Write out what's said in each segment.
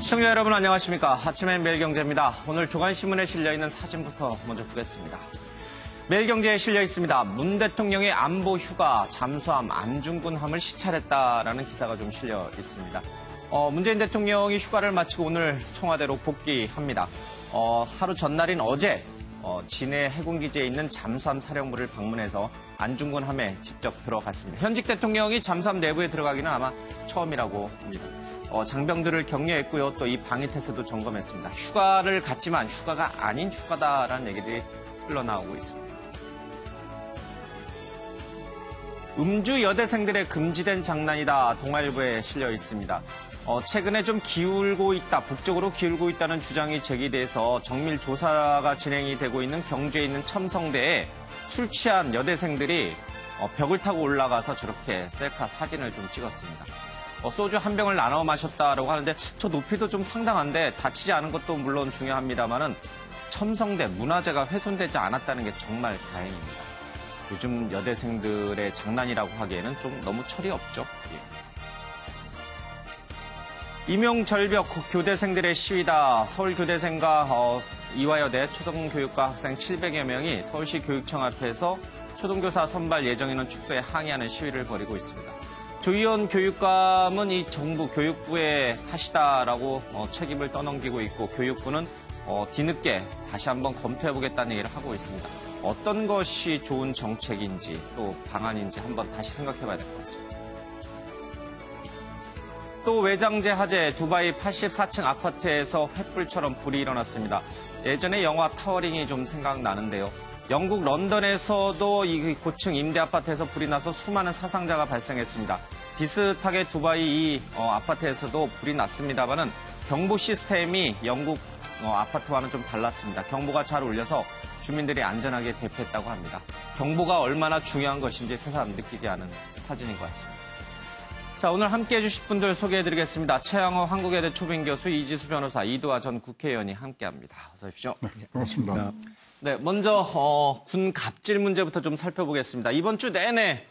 시청자 여러분 안녕하십니까. 아침엔 매일경제입니다. 오늘 조간신문에 실려있는 사진부터 먼저 보겠습니다. 매일경제에 실려 있습니다. 문 대통령의 안보 휴가 잠수함 안중근함을 시찰했다라는 기사가 좀 실려 있습니다. 문재인 대통령이 휴가를 마치고 오늘 청와대로 복귀합니다. 하루 전날인 어제 진해 해군기지에 있는 잠수함 사령부를 방문해서 안중근함에 직접 들어갔습니다. 현직 대통령이 잠수함 내부에 들어가기는 아마 처음이라고 합니다. 장병들을 격려했고요. 또 이 방위태세도 점검했습니다. 휴가를 갔지만 휴가가 아닌 휴가다라는 얘기들이 흘러나오고 있습니다. 음주 여대생들의 금지된 장난이다. 동아일보에 실려 있습니다. 최근에 좀 기울고 있다, 북쪽으로 기울고 있다는 주장이 제기돼서 정밀 조사가 진행이 되고 있는 경주에 있는 첨성대에 술 취한 여대생들이 벽을 타고 올라가서 저렇게 셀카 사진을 좀 찍었습니다. 소주 한 병을 나눠 마셨다라고 하는데 저 높이도 좀 상당한데 다치지 않은 것도 물론 중요합니다만은 첨성대 문화재가 훼손되지 않았다는 게 정말 다행입니다. 요즘 여대생들의 장난이라고 하기에는 좀 너무 철이 없죠. 임용절벽 교대생들의 시위다. 서울교대생과 이화여대 초등교육과 학생 700여 명이 서울시 교육청 앞에서 초등교사 선발 예정인원 축소에 항의하는 시위를 벌이고 있습니다. 조희연 교육감은 이 정부 교육부의 탓이다라고 책임을 떠넘기고 있고 교육부는 뒤늦게 다시 한번 검토해보겠다는 얘기를 하고 있습니다. 어떤 것이 좋은 정책인지 또 방안인지 한번 다시 생각해봐야 될 것 같습니다. 또 외장재 화재, 두바이 84층 아파트에서 횃불처럼 불이 일어났습니다. 예전에 영화 타워링이 좀 생각나는데요. 영국 런던에서도 이 고층 임대 아파트에서 불이 나서 수많은 사상자가 발생했습니다. 비슷하게 두바이 이 아파트에서도 불이 났습니다만은 경보 시스템이 영국 아파트와는 좀 달랐습니다. 경보가 잘 울려서 주민들이 안전하게 대피했다고 합니다. 경보가 얼마나 중요한 것인지 새삼 느끼게 하는 사진인 것 같습니다. 자, 오늘 함께해 주실 분들 소개해드리겠습니다. 최양호 한국외대 초빙교수, 이지수 변호사, 이두하 전 국회의원이 함께합니다. 어서 오십시오. 네, 반갑습니다. 네, 먼저 군 갑질 문제부터 좀 살펴보겠습니다. 이번 주 내내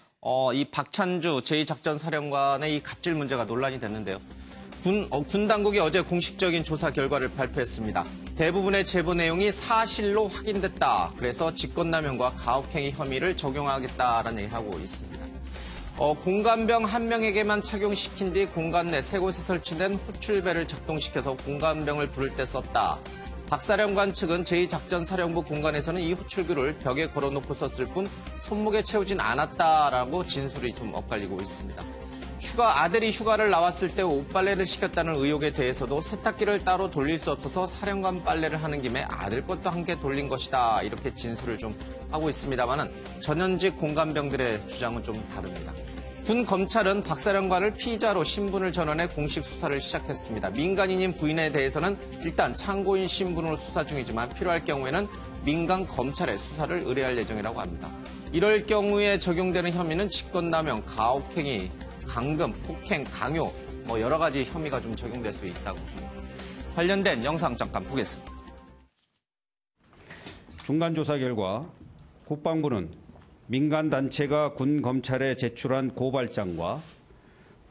이 박찬주 제2작전사령관의 이 갑질 문제가 논란이 됐는데요. 군 당국이 어제 공식적인 조사 결과를 발표했습니다. 대부분의 제보 내용이 사실로 확인됐다. 그래서 직권남용과 가혹행위 혐의를 적용하겠다라는 얘기를 하고 있습니다. 공간병 한 명에게만 착용시킨 뒤 공간 내 세 곳에 설치된 호출벨을 작동시켜서 공간병을 부를 때 썼다. 박사령관 측은 제2작전사령부 공간에서는 이 호출규를 벽에 걸어놓고 썼을 뿐 손목에 채우진 않았다라고 진술이 좀 엇갈리고 있습니다. 아들이 휴가를 나왔을 때 옷빨래를 시켰다는 의혹에 대해서도 세탁기를 따로 돌릴 수 없어서 사령관 빨래를 하는 김에 아들 것도 함께 돌린 것이다. 이렇게 진술을 좀 하고 있습니다만은 전현직 공간병들의 주장은 좀 다릅니다. 군 검찰은 박사령관을 피의자로 신분을 전환해 공식 수사를 시작했습니다. 민간인인 부인에 대해서는 일단 참고인 신분으로 수사 중이지만 필요할 경우에는 민간 검찰에 수사를 의뢰할 예정이라고 합니다. 이럴 경우에 적용되는 혐의는 직권남용, 가혹행위, 감금, 폭행, 강요 여러 가지 혐의가 좀 적용될 수 있다고 합니다. 관련된 영상 잠깐 보겠습니다. 중간조사 결과 국방부는 민간단체가 군 검찰에 제출한 고발장과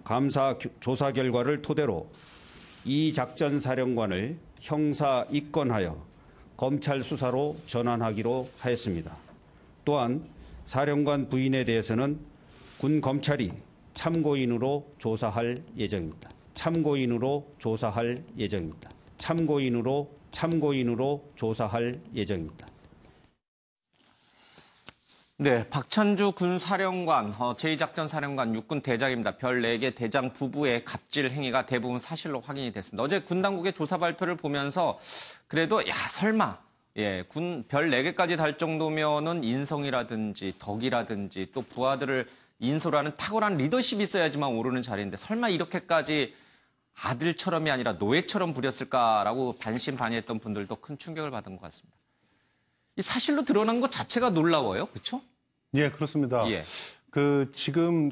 감사 조사 결과를 토대로 이 작전사령관을 형사 입건하여 검찰 수사로 전환하기로 하였습니다. 또한 사령관 부인에 대해서는 군 검찰이 참고인으로 조사할 예정입니다. 참고인으로 조사할 예정입니다. 참고인으로 조사할 예정입니다. 네, 박찬주 군 사령관, 제2작전사령관 육군 대장입니다. 별 4개 대장 부부의 갑질 행위가 대부분 사실로 확인이 됐습니다. 어제 군 당국의 조사 발표를 보면서 그래도 설마 군 별 4개까지 달 정도면은 인성이라든지 덕이라든지 또 부하들을 인솔하는 탁월한 리더십이 있어야지만 오르는 자리인데 설마 이렇게까지 아들처럼이 아니라 노예처럼 부렸을까라고 반신반의했던 분들도 큰 충격을 받은 것 같습니다. 이 사실로 드러난 것 자체가 놀라워요, 그렇죠? 예, 그렇습니다. 지금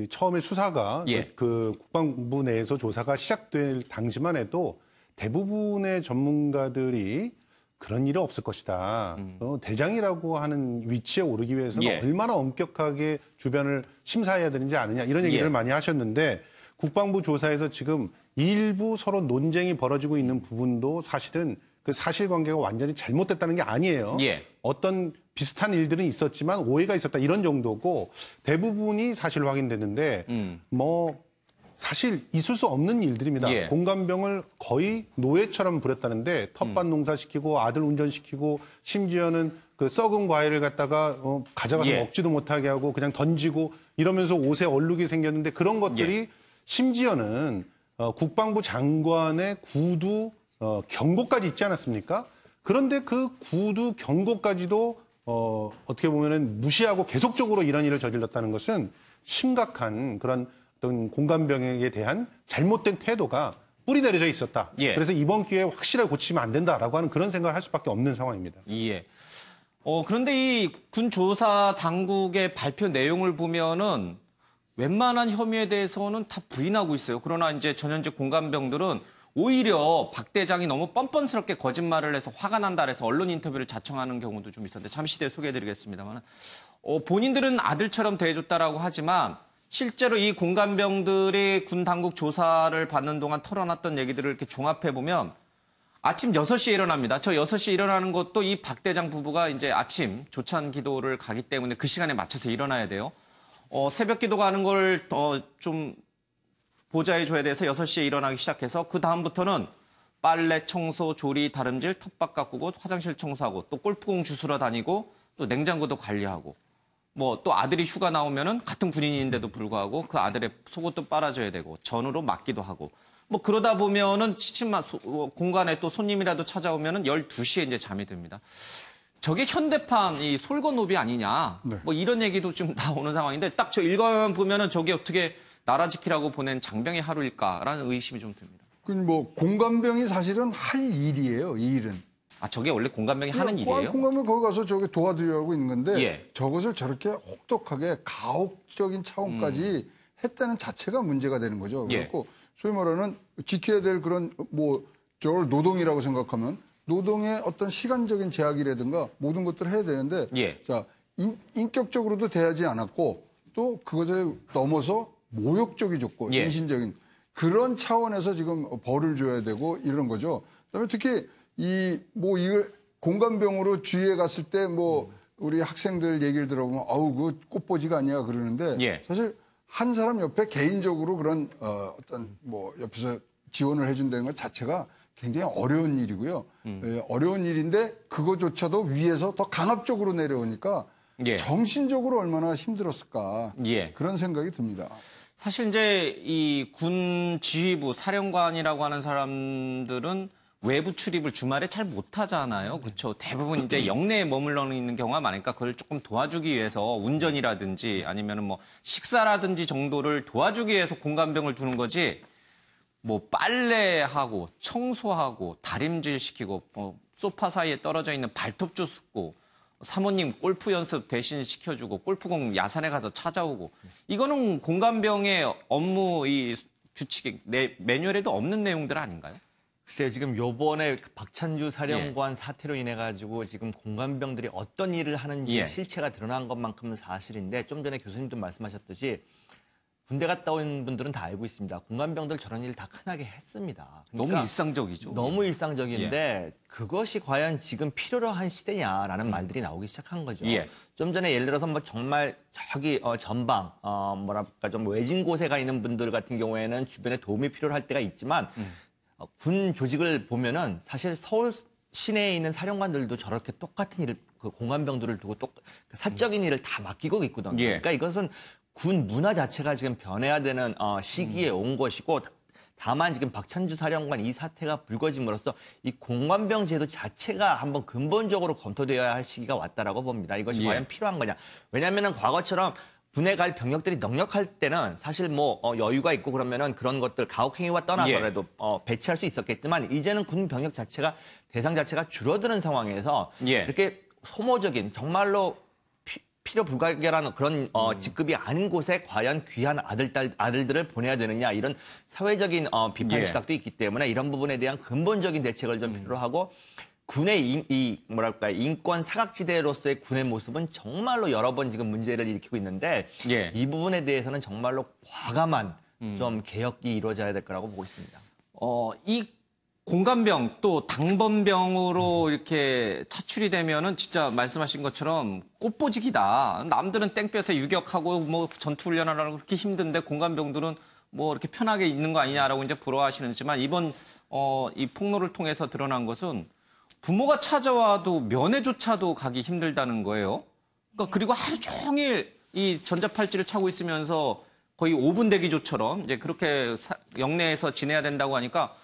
처음에 수사가 국방부 내에서 조사가 시작될 당시만 해도 대부분의 전문가들이 그런 일이 없을 것이다. 대장이라고 하는 위치에 오르기 위해서는 얼마나 엄격하게 주변을 심사해야 되는지 아느냐 이런 얘기를 많이 하셨는데 국방부 조사에서 지금 일부 서로 논쟁이 벌어지고 있는 부분도 사실은 그 사실관계가 완전히 잘못됐다는 게 아니에요. 예. 어떤 비슷한 일들은 있었지만 오해가 있었다 이런 정도고 대부분이 사실 확인됐는데 뭐 사실 있을 수 없는 일들입니다. 예. 공관병을 거의 노예처럼 부렸다는데 텃밭 농사시키고 아들 운전시키고 심지어는 그 썩은 과일을 갖다가 가져가서 예. 먹지도 못하게 하고 그냥 던지고 이러면서 옷에 얼룩이 생겼는데 그런 것들이 예. 심지어는 국방부 장관의 구두 경고까지 있지 않았습니까? 그런데 그 구두 경고까지도 어떻게 보면은 무시하고 계속적으로 이런 일을 저질렀다는 것은 심각한 그런 어떤 공관병에 대한 잘못된 태도가 뿌리 내려져 있었다. 예. 그래서 이번 기회에 확실하게 고치면 안 된다라고 하는 그런 생각을 할 수밖에 없는 상황입니다. 예. 그런데 이 군 조사 당국의 발표 내용을 보면은 웬만한 혐의에 대해서는 다 부인하고 있어요. 그러나 이제 전현직 공관병들은 오히려 박 대장이 너무 뻔뻔스럽게 거짓말을 해서 화가 난다 그래서 언론 인터뷰를 자청하는 경우도 좀 있었는데 잠시 뒤에 소개해드리겠습니다만 본인들은 아들처럼 대해줬다라고 하지만 실제로 이 공관병들이 군 당국 조사를 받는 동안 털어놨던 얘기들을 이렇게 종합해보면 아침 6시에 일어납니다. 저 6시에 일어나는 것도 이 박 대장 부부가 이제 아침 조찬 기도를 가기 때문에 그 시간에 맞춰서 일어나야 돼요. 새벽 기도 가는 걸 좀 보좌해줘야 돼서 6시에 일어나기 시작해서 그 다음부터는 빨래, 청소, 조리, 다림질, 텃밭 가꾸고 화장실 청소하고 또 골프공 주스러 다니고 또 냉장고도 관리하고 뭐 또 아들이 휴가 나오면은 같은 군인인데도 불구하고 그 아들의 속옷도 빨아줘야 되고 전으로 맞기도 하고 뭐 그러다 보면은 공간에 또 손님이라도 찾아오면은 12시에 이제 잠이 듭니다. 저게 현대판 이 솔건노비 아니냐. 네. 뭐 이런 얘기도 좀 나오는 상황인데 딱 저 읽어보면은 저게 어떻게 나라 지키라고 보낸 장병의 하루일까라는 의심이 좀 듭니다. 뭐 공관병이 사실은 할 일이에요. 이 일은. 아 저게 원래 공관병이 하는 일이에요? 공관병 거기 가서 저기 도와드리려고 있는 건데 예. 저것을 저렇게 혹독하게 가혹적인 차원까지 했다는 자체가 문제가 되는 거죠. 예. 그래서 소위 말하는 지켜야 될 그런 뭐 저걸 노동이라고 생각하면 노동의 어떤 시간적인 제약이라든가 모든 것들을 해야 되는데 예. 자 인격적으로도 대하지 않았고 또 그것을 넘어서 모욕적이졌고 예. 인신적인 그런 차원에서 지금 벌을 줘야 되고 이런 거죠. 그다음에 특히 이걸 공관병으로 주위에 갔을 때 뭐 우리 학생들 얘기를 들어보면 아우 그 꽃보지가 아니야 그러는데 예. 사실 한 사람 옆에 개인적으로 그런 어떤 뭐 옆에서 지원을 해준다는 것 자체가 굉장히 어려운 일이고요. 어려운 일인데 그거조차도 위에서 더 강압적으로 내려오니까 예. 정신적으로 얼마나 힘들었을까 예. 그런 생각이 듭니다. 사실 이제 이 군 지휘부 사령관이라고 하는 사람들은 외부 출입을 주말에 잘 못하잖아요. 그렇죠. 대부분 이제 영내에 머물러 있는 경우가 많으니까 그걸 조금 도와주기 위해서 운전이라든지 아니면은 뭐 식사라든지 정도를 도와주기 위해서 공관병을 두는 거지. 뭐 빨래하고 청소하고 다림질 시키고 소파 사이에 떨어져 있는 발톱 주스고 사모님 골프 연습 대신 시켜주고 골프공 야산에 가서 찾아오고 이거는 공관병의 업무 이 규칙 매뉴얼에도 없는 내용들 아닌가요? 글쎄요, 지금 요번에 박찬주 사령관 사태로 인해 가지고 지금 공관병들이 어떤 일을 하는지 예. 실체가 드러난 것만큼은 사실인데 좀 전에 교수님도 말씀하셨듯이 군대 갔다 온 분들은 다 알고 있습니다. 공관병들 저런 일 다 흔하게 했습니다. 그러니까 너무 일상적이죠. 너무 일상적인데 그것이 과연 지금 필요로 한 시대냐라는 말들이 나오기 시작한 거죠. 예. 좀 전에 예를 들어서 뭐 정말 저기 전방 뭐랄까 좀 외진 곳에 가 있는 분들 같은 경우에는 주변에 도움이 필요할 때가 있지만 군 조직을 보면은 사실 서울 시내에 있는 사령관들도 저렇게 똑같은 일을 그 공관병들을 두고 사적인 일을 다 맡기고 있거든요. 예. 그러니까 이것은 군 문화 자체가 지금 변해야 되는 시기에 온 것이고 다만 지금 박찬주 사령관 이 사태가 불거짐으로써 이 공관병 제도 자체가 한번 근본적으로 검토되어야 할 시기가 왔다라고 봅니다. 이것이 예. 과연 필요한 거냐. 왜냐하면 과거처럼 군에 갈 병력들이 넉넉할 때는 사실 뭐 여유가 있고 그러면은 그런 것들 가혹행위와 떠나서라도 배치할 수 있었겠지만 이제는 군 병력 자체가 대상 자체가 줄어드는 상황에서 예. 이렇게 소모적인 정말로 필요 불가결한 그런 직급이 아닌 곳에 과연 귀한 아들들을 보내야 되느냐 이런 사회적인 비판 예. 시각도 있기 때문에 이런 부분에 대한 근본적인 대책을 좀 필요로 하고 군의 뭐랄까 인권 사각지대로서의 군의 모습은 정말로 여러 번 지금 문제를 일으키고 있는데 예. 이 부분에 대해서는 정말로 과감한 좀 개혁이 이루어져야 될 거라고 보고 있습니다. 이 공감병 또 당번병으로 이렇게 차출이 되면은 진짜 말씀하신 것처럼 꽃보직이다. 남들은 땡볕에 유격하고 뭐 전투훈련하라고 그렇게 힘든데 공감병들은 뭐 이렇게 편하게 있는 거 아니냐라고 이제 부러워하시는지만 이번 이 폭로를 통해서 드러난 것은 부모가 찾아와도 면회조차도 가기 힘들다는 거예요. 그러니까 그리고 하루 종일 이 전자팔찌를 차고 있으면서 거의 5분 대기조처럼 이제 그렇게 영내에서 지내야 된다고 하니까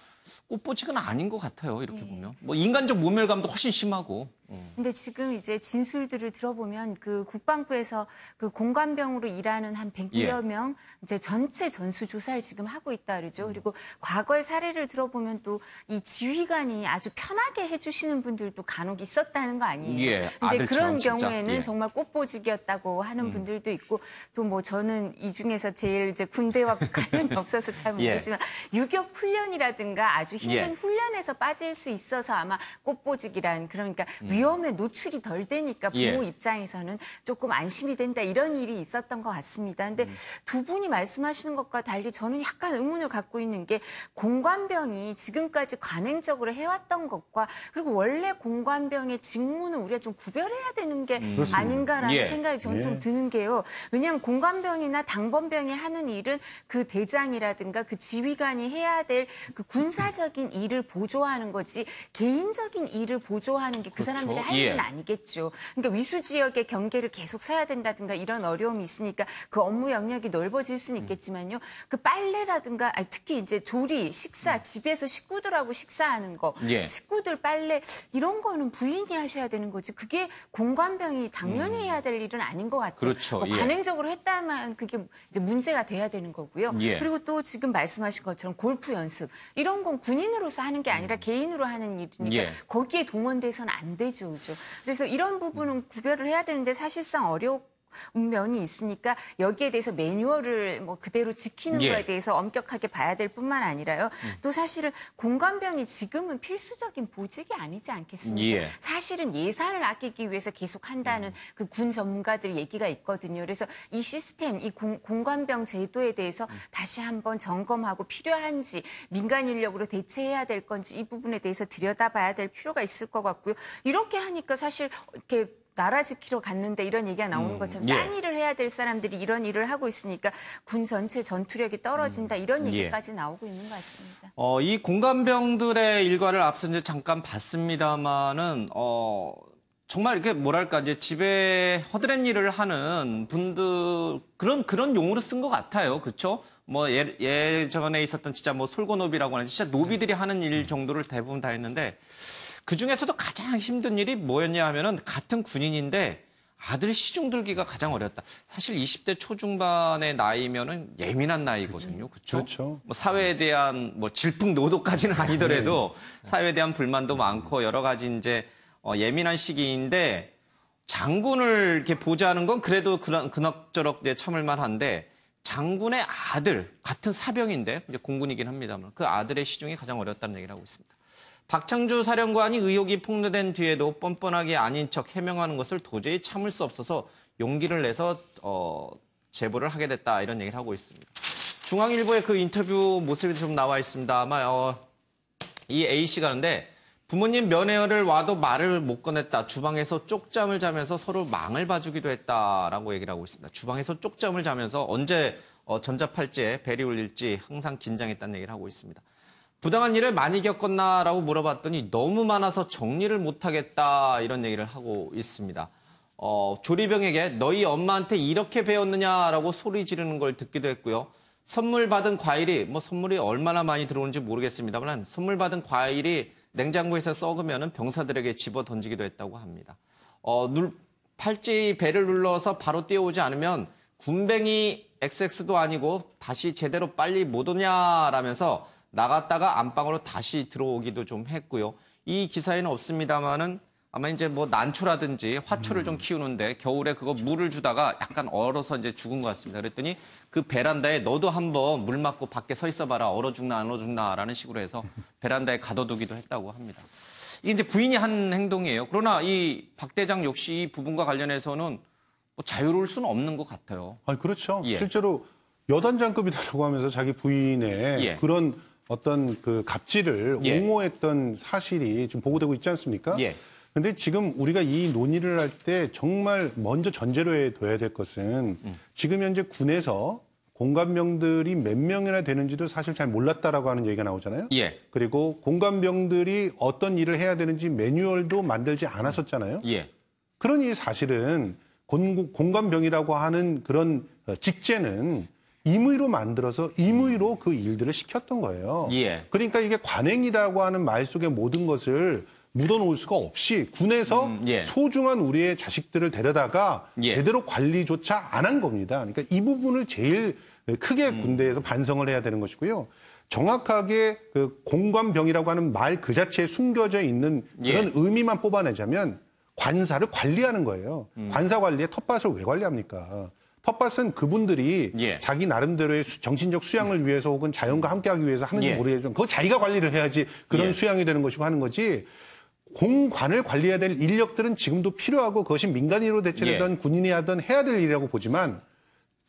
꽃보직은 아닌 것 같아요. 이렇게 보면. 뭐 인간적 모멸감도 훨씬 심하고. 근데 지금 이제 진술들을 들어보면 그 국방부에서 그 공관병으로 일하는 한 100여 명 이제 전체 전수 조사를 지금 하고 있다 그러죠. 그리고 과거의 사례를 들어보면 또 이 지휘관이 아주 편하게 해주시는 분들도 간혹 있었다는 거 아니에요. 예, 근데 아들처럼 그런 진짜. 경우에는 예. 정말 꽃보직이었다고 하는 분들도 있고 또 뭐 저는 이 중에서 제일 이제 군대와 관련이 없어서 잘 예. 모르지만 유격 훈련이라든가 아주 힘든 예. 훈련에서 빠질 수 있어서 아마 꽃보직이란 그러니까 위험에 노출이 덜 되니까 부모 예. 입장에서는 조금 안심이 된다 이런 일이 있었던 것 같습니다. 근데 두 분이 말씀하시는 것과 달리 저는 약간 의문을 갖고 있는 게 공관병이 지금까지 관행적으로 해왔던 것과 그리고 원래 공관병의 직무는 우리가 좀 구별해야 되는 게 아닌가라는 예. 생각이 저는 좀 드는 게요. 왜냐하면 공관병이나 당번병이 하는 일은 그 대장이라든가 그 지휘관이 해야 될 그 군사적인 일을 보조하는 거지 개인적인 일을 보조하는 게 그 그렇죠. 사람들이 할 예. 일은 아니겠죠. 그러니까 위수 지역의 경계를 계속 서야 된다든가 이런 어려움이 있으니까 그 업무 영역이 넓어질 수는 있겠지만요. 그 빨래라든가 아니, 특히 이제 조리, 식사, 집에서 식구들하고 식사하는 거, 예. 식구들 빨래 이런 거는 부인이 하셔야 되는 거지. 그게 공관병이 당연히 해야 될 일은 아닌 것 같아요. 그렇죠. 뭐 예. 관행적으로 했다만 그게 이제 문제가 돼야 되는 거고요. 예. 그리고 또 지금 말씀하신 것처럼 골프 연습 이런 건 군인으로서 하는 게 아니라 개인으로 하는 일이니까 예. 거기에 동원돼서는 안 되죠. 그죠? 그래서 이런 부분은 구별을 해야 되는데 사실상 어려운 면이 있으니까 여기에 대해서 매뉴얼을 뭐 그대로 지키는 예. 거에 대해서 엄격하게 봐야 될 뿐만 아니라요. 또 사실은 공관병이 지금은 필수적인 보직이 아니지 않겠습니까? 예. 사실은 예산을 아끼기 위해서 계속 한다는 그 군 전문가들 얘기가 있거든요. 그래서 이 시스템, 이 공관병 제도에 대해서 다시 한번 점검하고 필요한지 민간 인력으로 대체해야 될 건지 이 부분에 대해서 들여다봐야 될 필요가 있을 것 같고요. 이렇게 하니까 사실 이렇게 나라 지키러 갔는데 이런 얘기가 나오는 것처럼 예. 딴 일을 해야 될 사람들이 이런 일을 하고 있으니까 군 전체 전투력이 떨어진다 이런 예. 얘기까지 나오고 있는 것 같습니다. 이 공감병들의 일과를 앞서 이제 잠깐 봤습니다만은 정말 이렇게 뭐랄까 이제 집에 허드렛 일을 하는 분들 그런 용어로 쓴 것 같아요, 그렇죠? 뭐 예전에 있었던 진짜 뭐 솔고노비라고 하는 진짜 노비들이 하는 일 정도를 대부분 다 했는데. 그 중에서도 가장 힘든 일이 뭐였냐 하면은 같은 군인인데 아들 시중 들기가 가장 어렵다. 사실 20대 초중반의 나이면은 예민한 나이거든요. 그렇죠? 그렇죠. 뭐 사회에 대한 뭐 질풍노도까지는 아니더라도 사회에 대한 불만도 많고 여러 가지 이제 예민한 시기인데 장군을 이렇게 보좌하는 건 그래도 그럭저럭 이제 참을 만한데 장군의 아들 같은 사병인데 이제 공군이긴 합니다만 그 아들의 시중이 가장 어렵다는 얘기를 하고 있습니다. 박창주 사령관이 의혹이 폭로된 뒤에도 뻔뻔하게 아닌 척 해명하는 것을 도저히 참을 수 없어서 용기를 내서 제보를 하게 됐다 이런 얘기를 하고 있습니다. 중앙일보의 그 인터뷰 모습이 좀 나와 있습니다. 아마 이 A씨가 하는데 부모님 면회를 와도 말을 못 꺼냈다. 주방에서 쪽잠을 자면서 서로 망을 봐주기도 했다라고 얘기를 하고 있습니다. 주방에서 쪽잠을 자면서 언제 전자팔찌에 벨이 울릴지 항상 긴장했다는 얘기를 하고 있습니다. 부당한 일을 많이 겪었나라고 물어봤더니 너무 많아서 정리를 못하겠다 이런 얘기를 하고 있습니다. 조리병에게 너희 엄마한테 이렇게 배웠느냐라고 소리 지르는 걸 듣기도 했고요. 선물 받은 과일이 선물이 얼마나 많이 들어오는지 모르겠습니다만 선물 받은 과일이 냉장고에서 썩으면 병사들에게 집어 던지기도 했다고 합니다. 팔찌 벨을 눌러서 바로 뛰어오지 않으면 군뱅이 XX도 아니고 다시 제대로 빨리 못 오냐라면서 나갔다가 안방으로 다시 들어오기도 좀 했고요. 이 기사에는 없습니다만은 아마 이제 뭐 난초라든지 화초를 좀 키우는데 겨울에 그거 물을 주다가 약간 얼어서 이제 죽은 것 같습니다. 그랬더니 그 베란다에 너도 한번 물 맞고 밖에 서 있어봐라. 얼어 죽나 안 얼어 죽나라는 식으로 해서 베란다에 가둬두기도 했다고 합니다. 이게 이제 부인이 한 행동이에요. 그러나 이 박 대장 역시 이 부분과 관련해서는 뭐 자유로울 수는 없는 것 같아요. 그렇죠. 예. 실제로 여단장급이다라고 하면서 자기 부인의 예. 그런 어떤 그 갑질을 예. 옹호했던 사실이 좀 보고되고 있지 않습니까? 예. 근데 지금 우리가 이 논의를 할 때 정말 먼저 전제로 해둬야 될 것은 지금 현재 군에서 공관병들이 몇 명이나 되는지도 사실 잘 몰랐다라고 하는 얘기가 나오잖아요. 예. 그리고 공관병들이 어떤 일을 해야 되는지 매뉴얼도 만들지 않았었잖아요. 예. 그러니 사실은 공관병이라고 하는 그런 직제는 임의로 만들어서 임의로 그 일들을 시켰던 거예요. 예. 그러니까 이게 관행이라고 하는 말 속에 모든 것을 묻어놓을 수가 없이 군에서 예. 소중한 우리의 자식들을 데려다가 예. 제대로 관리조차 안 한 겁니다. 그러니까 이 부분을 제일 크게 군대에서 반성을 해야 되는 것이고요. 정확하게 그 공관병이라고 하는 말 그 자체에 숨겨져 있는 그런 예. 의미만 뽑아내자면 관사를 관리하는 거예요. 관사 관리에 텃밭을 왜 관리합니까? 텃밭은 그분들이 예. 자기 나름대로의 정신적 수양을 위해서 혹은 자연과 함께하기 위해서 하는지 예. 모르겠지만 그거 자기가 관리를 해야지 그런 예. 수양이 되는 것이고 하는 거지. 공관을 관리해야 될 인력들은 지금도 필요하고 그것이 민간인으로 대체되던 예. 군인이 하던 해야 될 일이라고 보지만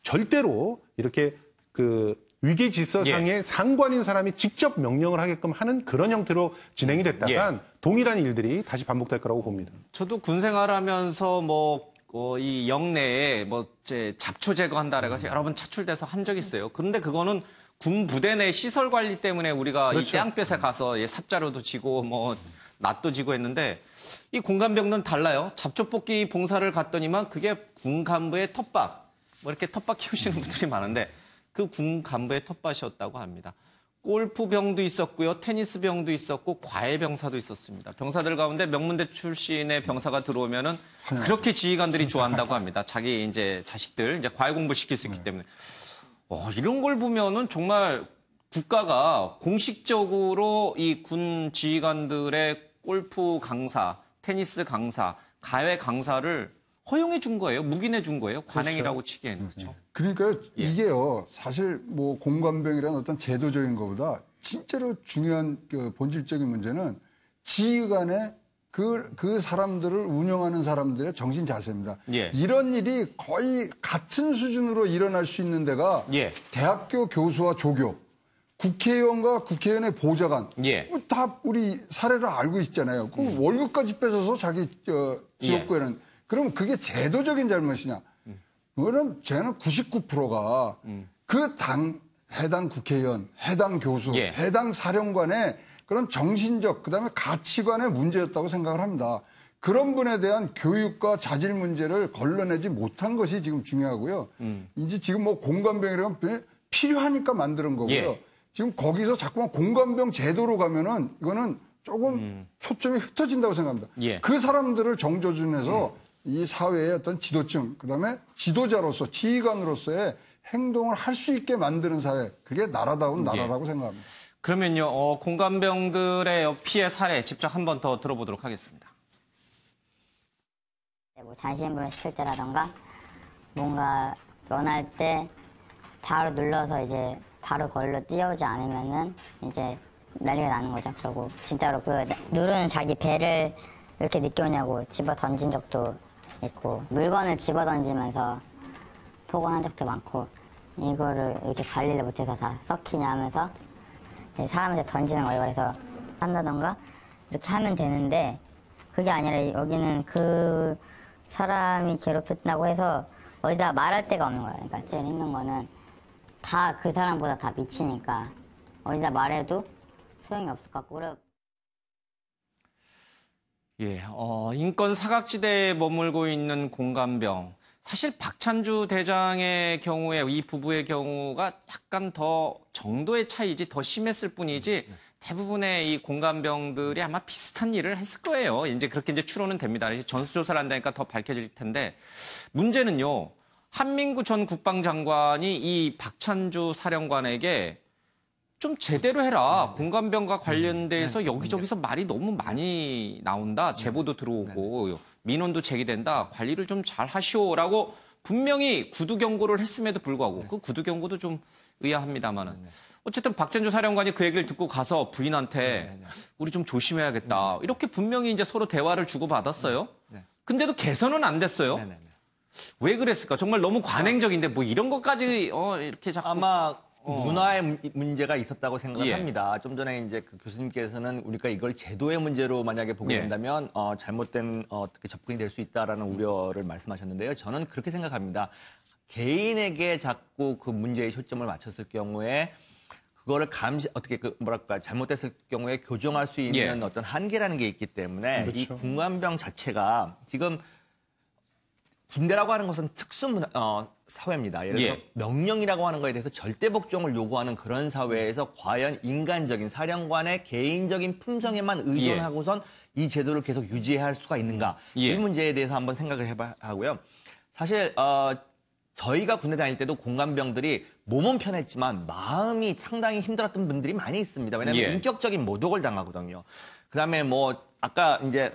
절대로 이렇게 그 위계 질서상의 예. 상관인 사람이 직접 명령을 하게끔 하는 그런 형태로 진행이 됐다간 동일한 일들이 다시 반복될 거라고 봅니다. 저도 군 생활하면서 이 영내에 잡초 제거한다라고 해서 여러 번 차출돼서 한 적이 있어요. 그런데 그거는 군 부대 내 시설 관리 때문에 우리가 이 그렇죠. 태양볕에 가서 삽자루도 지고 낫도 지고 했는데 이 공관병은 달라요. 잡초 뽑기 봉사를 갔더니만 그게 군 간부의 텃밭. 이렇게 텃밭 키우시는 분들이 많은데 그 군 간부의 텃밭이었다고 합니다. 골프병도 있었고요. 테니스병도 있었고 과외병사도 있었습니다. 병사들 가운데 명문대 출신의 병사가 들어오면은 그렇게 지휘관들이 좋아한다고 합니다. 자기 이제 자식들 이제 과외 공부 시킬 수 있기 때문에. 이런 걸 보면은 정말 국가가 공식적으로 이 군 지휘관들의 골프 강사, 테니스 강사, 가외 강사를 허용해 준 거예요. 묵인해 준 거예요. 관행이라고 치기에는. 그렇죠. 그러니까요, 이게요, 사실 뭐 공관병이라는 어떤 제도적인 것보다 진짜로 중요한 그 본질적인 문제는 지휘관의 그 사람들을 운영하는 사람들의 정신 자세입니다. 예. 이런 일이 거의 같은 수준으로 일어날 수 있는 데가 예. 대학교 교수와 조교, 국회의원과 국회의원의 보좌관, 예. 다 우리 사례를 알고 있잖아요. 그 월급까지 뺏어서 자기 지역구에는 그럼 그게 제도적인 잘못이냐? 그거는 쟤는 99%가 그 해당 국회의원, 해당 교수, 예. 해당 사령관의 그런 정신적 그다음에 가치관의 문제였다고 생각을 합니다. 그런 분에 대한 교육과 자질 문제를 걸러내지 못한 것이 지금 중요하고요. 이제 지금 뭐 공관병이라면 필요하니까 만드는 거고요. 예. 지금 거기서 자꾸만 공관병 제도로 가면은 이거는 조금 초점이 흩어진다고 생각합니다. 예. 그 사람들을 정조준해서 이 사회의 어떤 지도층, 그다음에 지도자로서 지휘관으로서의 행동을 할 수 있게 만드는 사회, 그게 나라다운 나라라고 생각합니다. 그러면요, 공관병들의 피해 사례 직접 한 번 더 들어보도록 하겠습니다. 뭐 잔시인분을 시킬 때라던가 뭔가 원할 때 바로 눌러서 이제 바로 거리로 뛰어오지 않으면은 이제 난리가 나는 거죠. 그리고 진짜로 그 누르는 자기 배를 왜 이렇게 늦게 오냐고 집어 던진 적도 있고 물건을 집어 던지면서 폭언한 적도 많고 이거를 이렇게 관리를 못해서 다 썩히냐 하면서 사람한테 던지는 거예요. 그래서 한다던가 이렇게 하면 되는데 그게 아니라 여기는 그 사람이 괴롭혔다고 해서 어디다 말할 데가 없는 거예요. 그러니까 제일 힘든 거는 다 그 사람보다 다 미치니까 어디다 말해도 소용이 없을 것 같고 예, 인권 사각지대에 머물고 있는 공관병. 사실 박찬주 대장의 경우에 이 부부의 경우가 약간 더 정도의 차이지 더 심했을 뿐이지 대부분의 이 공관병들이 아마 비슷한 일을 했을 거예요. 이제 그렇게 이제 추론은 됩니다. 전수조사를 한다니까 더 밝혀질 텐데 문제는요. 한민구 전 국방장관이 이 박찬주 사령관에게 좀 제대로 해라. 공관병과 관련돼서 여기저기서 말이 너무 많이 나온다. 제보도 들어오고 민원도 제기된다. 관리를 좀 잘 하시오라고 분명히 구두 경고를 했음에도 불구하고 그 구두 경고도 좀 의아합니다만은 어쨌든 박찬주 사령관이 그 얘기를 듣고 가서 부인한테 우리 좀 조심해야겠다. 이렇게 분명히 이제 서로 대화를 주고받았어요. 근데도 개선은 안 됐어요. 왜 그랬을까? 정말 너무 관행적인데 뭐 이런 것까지 이렇게 자꾸 아마 문화의 문제가 있었다고 생각을 예. 합니다. 좀 전에 이제 그 교수님께서는 우리가 이걸 제도의 문제로 만약에 보게 예. 된다면 잘못된 어떻게 접근이 될 수 있다라는 우려를 말씀하셨는데요. 저는 그렇게 생각합니다. 개인에게 자꾸 그 문제에 초점을 맞췄을 경우에 그거를 어떻게 잘못됐을 경우에 교정할 수 있는 예. 어떤 한계라는 게 있기 때문에 이 군관병 자체가 지금 군대라고 하는 것은 사회입니다. 예를 들어 예. 명령이라고 하는 거에 대해서 절대 복종을 요구하는 그런 사회에서 과연 인간적인 사령관의 개인적인 품성에만 의존하고선 이 제도를 계속 유지해야 할 수가 있는가. 예. 이 문제에 대해서 한번 생각을 해봐야 하고요. 사실 저희가 군대 다닐 때도 공관병들이 몸은 편했지만 마음이 상당히 힘들었던 분들이 많이 있습니다. 왜냐하면 예. 인격적인 모독을 당하거든요. 그다음에 아까 이제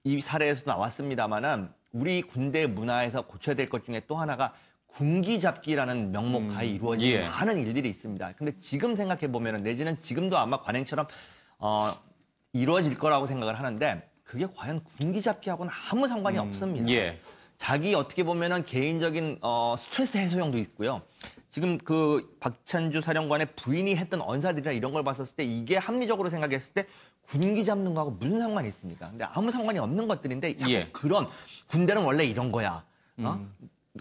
이 사례에서도 나왔습니다만은 우리 군대 문화에서 고쳐야 될 것 중에 또 하나가 군기잡기라는 명목하에 이루어지는 예. 많은 일들이 있습니다. 근데 지금 생각해 보면은 내지는 지금도 아마 관행처럼 이루어질 거라고 생각을 하는데 그게 과연 군기잡기하고는 아무 상관이 없습니다. 예. 자기 어떻게 보면은 개인적인 스트레스 해소용도 있고요. 지금 그 박찬주 사령관의 부인이 했던 언사들이나 이런 걸 봤었을 때 이게 합리적으로 생각했을 때 군기 잡는 거하고 무슨 상관이 있습니까? 근데 아무 상관이 없는 것들인데 자꾸 예. 그런 군대는 원래 이런 거야.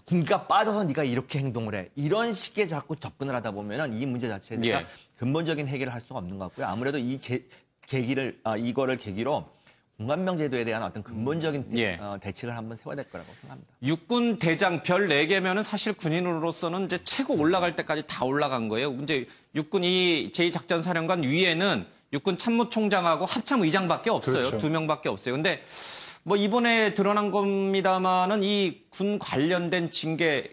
군기가 빠져서 네가 이렇게 행동을 해. 이런 식의 자꾸 접근을 하다 보면은 이 문제 자체가 예. 근본적인 해결을 할 수가 없는 것 같고요. 아무래도 이거를 계기로 공관병 제도에 대한 어떤 근본적인 예. 대책을 한번 세워야 될 거라고 생각합니다. 육군 대장 별 4개면은 사실 군인으로서는 이제 최고 올라갈 때까지 다 올라간 거예요. 이제 육군이 제2작전사령관 위에는 육군 참모총장하고 합참의장밖에 없어요. 그렇죠. 2명밖에 없어요. 근데 뭐 이번에 드러난 겁니다만은 이 군 관련된 징계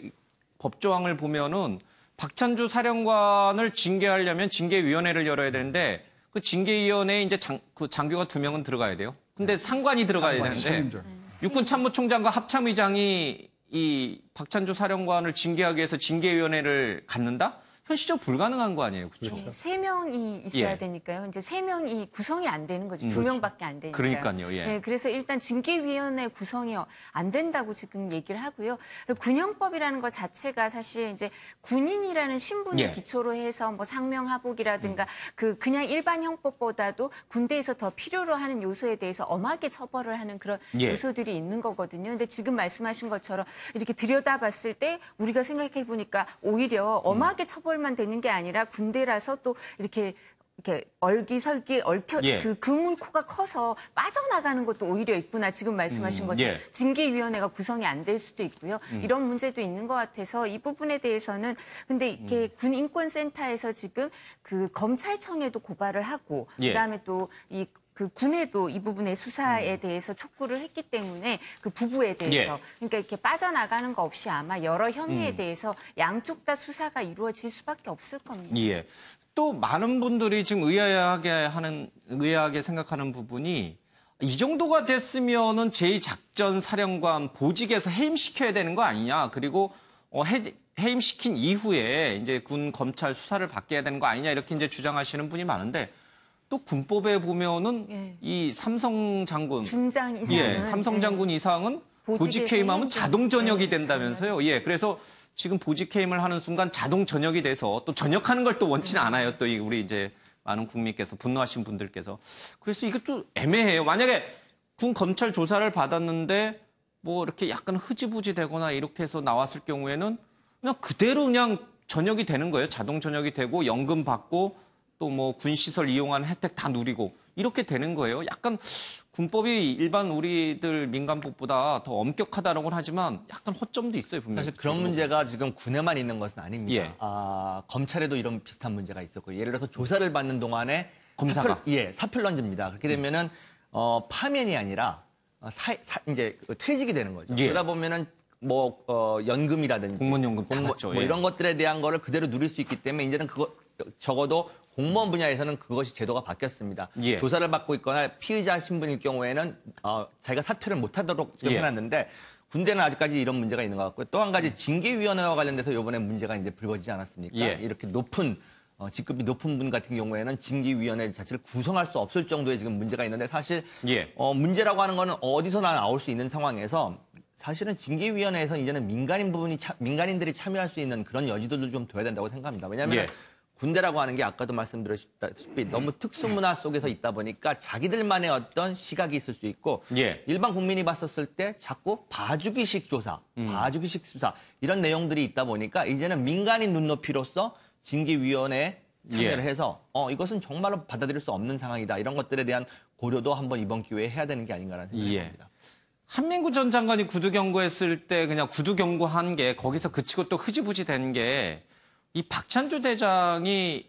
법조항을 보면은 박찬주 사령관을 징계하려면 징계위원회를 열어야 되는데 그 징계위원회에 이제 장교가 2명은 들어가야 돼요. 근데 상관이 들어가야 되는데 책임자. 육군 참모총장과 합참의장이 이 박찬주 사령관을 징계하기 위해서 징계위원회를 갖는다? 현실적으로 불가능한 거 아니에요, 그렇죠? 네, 3명이 있어야 예. 되니까요. 이제 3명이 구성이 안 되는 거죠. 2명밖에 안 되니까. 그러니까요, 예. 네, 그래서 일단 징계위원회 구성이 안 된다고 지금 얘기를 하고요. 그리고 군형법이라는 것 자체가 사실 이제 군인이라는 신분을 예. 기초로 해서 뭐 상명하복이라든가 그냥 일반 형법보다도 군대에서 더 필요로 하는 요소에 대해서 엄하게 처벌을 하는 그런 예. 요소들이 있는 거거든요. 근데 지금 말씀하신 것처럼 이렇게 들여다봤을 때 우리가 생각해 보니까 오히려 엄하게 처벌만 되는 게 아니라 군대라서 또 이렇게 얼기설기 얽혀 예. 그 금은코가 커서 빠져나가는 것도 오히려 있구나. 지금 말씀하신 것처럼 예. 징계위원회가 구성이 안 될 수도 있고요. 이런 문제도 있는 것 같아서 이 부분에 대해서는 근데 이렇게 군인권센터에서 지금 그 검찰청에도 고발을 하고 예. 그다음에 또 그 군에도 이 부분의 수사에 대해서 촉구를 했기 때문에 그 부부에 대해서 예. 그러니까 이렇게 빠져나가는 거 없이 아마 여러 혐의에 대해서 양쪽 다 수사가 이루어질 수밖에 없을 겁니다. 예. 또 많은 분들이 지금 의아하게 생각하는 부분이 이 정도가 됐으면은 제2작전사령관 보직에서 해임시켜야 되는 거 아니냐. 그리고 해임시킨 이후에 이제 군 검찰 수사를 받게 해야 되는 거 아니냐. 이렇게 이제 주장하시는 분이 많은데 또 군법에 보면은 예. 이 삼성 장군 중장 이상은 예, 삼성 장군 이상은 보직 보직에서 해임하면 해임 자동 전역이 네, 된다면서요. 예, 그래서 지금 보직 해임을 하는 순간 자동 전역이 돼서 또 전역하는 걸 또 원치는 않아요. 또 우리 이제 많은 국민께서 분노하신 분들께서 그래서 이것도 애매해요. 만약에 군 검찰 조사를 받았는데 뭐 이렇게 약간 흐지부지 되거나 이렇게 해서 나왔을 경우에는 그냥 그대로 그냥 전역이 되는 거예요. 자동 전역이 되고 연금 받고 또 뭐 군시설 이용하는 혜택 다 누리고 이렇게 되는 거예요. 약간 군법이 일반 우리들 민간법보다 더 엄격하다라고는 하지만 약간 허점도 있어요. 분명히. 사실 그런 문제가 지금 군에만 있는 것은 아닙니다. 예. 검찰에도 이런 비슷한 문제가 있었고 예를 들어서 조사를 받는 동안에 검사가? 사표런집니다. 그렇게 되면은 파면이 아니라 이제 퇴직이 되는 거죠. 예. 그러다 보면은 연금이라든지 공무원연금 다 받죠. 예. 이런 것들에 대한 거를 그대로 누릴 수 있기 때문에 이제는 적어도 공무원 분야에서는 그것이 제도가 바뀌었습니다. 예. 조사를 받고 있거나 피의자 신분일 경우에는 자기가 사퇴를 못하도록 지금 예. 해놨는데 군대는 아직까지 이런 문제가 있는 것 같고요. 또 한 가지 징계위원회와 관련돼서 이번에 문제가 이제 불거지지 않았습니까? 예. 이렇게 직급이 높은 분 같은 경우에는 징계위원회 자체를 구성할 수 없을 정도의 지금 문제가 있는데 사실 예. 문제라고 하는 거는 어디서나 나올 수 있는 상황에서 사실은 징계위원회에서 이제는 민간인들이 참여할 수 있는 그런 여지들도 좀 둬야 된다고 생각합니다. 왜냐하면 예. 군대라고 하는 게 아까도 말씀드렸다시피 너무 특수문화 속에서 있다 보니까 자기들만의 어떤 시각이 있을 수 있고 예. 일반 국민이 봤었을 때 자꾸 봐주기식 조사, 봐주기식 수사 이런 내용들이 있다 보니까 이제는 민간인 눈높이로서 징계위원회에 참여를 예. 해서 이것은 정말로 받아들일 수 없는 상황이다. 이런 것들에 대한 고려도 한번 이번 기회에 해야 되는 게 아닌가라는 생각이 듭니다. 한민구 전 장관이 구두 경고했을 때 그냥 구두 경고한 게 거기서 그치고 또 흐지부지 된 게 이 박찬주 대장이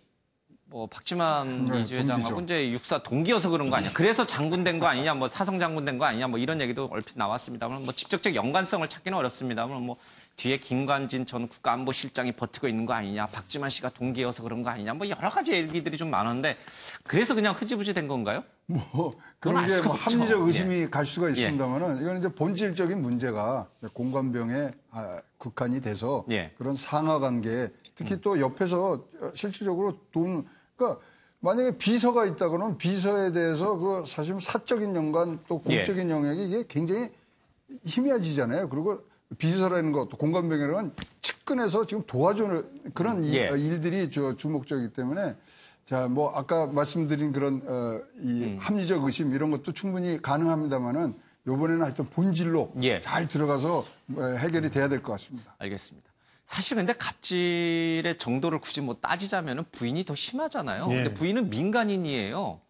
뭐 박지만 이주 회장하고 이제 육사 동기여서 그런 거 아니야. 그래서 장군 된 거 아니냐, 뭐 사성 장군 된 거 아니냐, 뭐 이런 얘기도 얼핏 나왔습니다만 뭐 직접적 연관성을 찾기는 어렵습니다만 뭐 뒤에 김관진 전 국가안보실장이 버티고 있는 거 아니냐, 박지만 씨가 동기여서 그런 거 아니냐, 뭐 여러 가지 얘기들이 좀 많은데 그래서 그냥 흐지부지 된 건가요? 뭐 그건 알 그런 게 수가 뭐 없죠. 합리적 의심이 예. 갈 수가 있습니다만은 이건 이제 본질적인 문제가 공관병에 국한이 돼서 예. 그런 상하 관계 특히 또 옆에서 실질적으로 그러니까 만약에 비서가 있다 그러면 비서에 대해서 그 사실 사적인 연관 또 공적인 영역이 이게 굉장히 희미해지잖아요. 그리고 비서라는 것, 또 공관병이라는 측근에서 지금 도와주는 그런 일들이 주목적이기 때문에 자, 뭐 아까 말씀드린 그런 이 합리적 의심 이런 것도 충분히 가능합니다만은 이번에는 하여튼 본질로 잘 들어가서 해결이 돼야 될 것 같습니다. 알겠습니다. 사실 근데 갑질의 정도를 굳이 뭐 따지자면은 부인이 더 심하잖아요. 예. 근데 부인은 민간인이에요.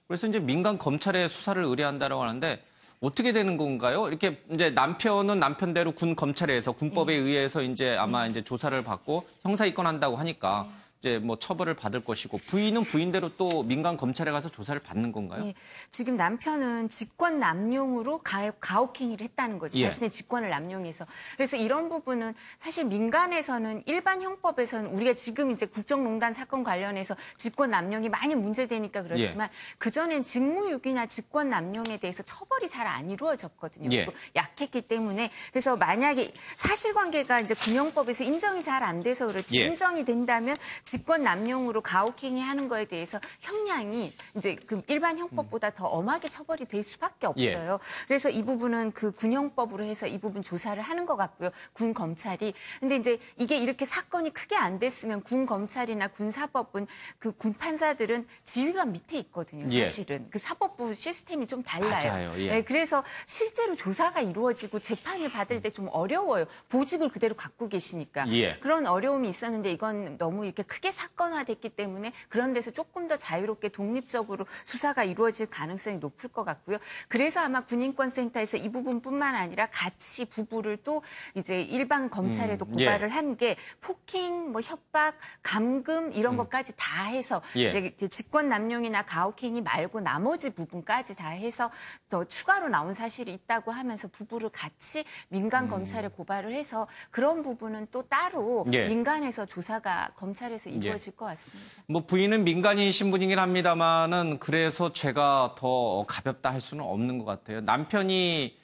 그래서 이제 민간 검찰에 수사를 의뢰한다라고 하는데 어떻게 되는 건가요? 이렇게 이제 남편은 남편대로 군 검찰에서 군법에 의해서 이제 아마 이제 조사를 받고 형사 입건한다고 하니까 이제 뭐 처벌을 받을 것이고 부인은 부인대로 또 민간 검찰에 가서 조사를 받는 건가요? 예, 지금 남편은 직권 남용으로 가혹행위를 했다는 거죠. 예. 자신의 직권을 남용해서. 그래서 이런 부분은 사실 민간에서는 일반 형법에서는 우리가 지금 이제 국정농단 사건 관련해서 직권 남용이 많이 문제되니까 그렇지만 그전엔 직무유기나 직권 남용에 대해서 처벌이 잘 안 이루어졌거든요. 예. 그리고 약했기 때문에 그래서 만약에 사실관계가 이제 군형법에서 인정이 잘 안 돼서 그렇지 인정이 된다면 직권 남용으로 가혹행위 하는 거에 대해서 형량이 이제 그 일반 형법보다 더 엄하게 처벌이 될 수밖에 없어요. 그래서 이 부분은 그 군형법으로 해서 이 부분 조사를 하는 것 같고요. 군 검찰이. 근데 이제 이게 이렇게 사건이 크게 안 됐으면 군 검찰이나 군 사법은 그 군 판사들은 지휘관 밑에 있거든요. 사실은 그 사법부 시스템이 좀 달라요. 맞아요. 그래서 실제로 조사가 이루어지고 재판을 받을 때 좀 어려워요. 보직을 그대로 갖고 계시니까. 그런 어려움이 있었는데 이건 너무 이렇게 크게 사건화됐기 때문에 그런 데서 조금 더 자유롭게 독립적으로 수사가 이루어질 가능성이 높을 것 같고요. 그래서 아마 군인권센터에서 이 부분뿐만 아니라 같이 부부를 또 이제 일반 검찰에도 고발을 한 게 폭행, 뭐 협박, 감금 이런 것까지 다 해서 이제 직권 남용이나 가혹행위 말고 나머지 부분까지 다 해서 더 추가로 나온 사실이 있다고 하면서 부부를 같이 민간 검찰에 고발을 해서 그런 부분은 또 따로 민간에서 조사가 검찰에서 이루어질 것 같습니다. 뭐 부인은 민간인 신분이긴 합니다만은 그래서 죄가 더 가볍다 할 수는 없는 것 같아요. 남편이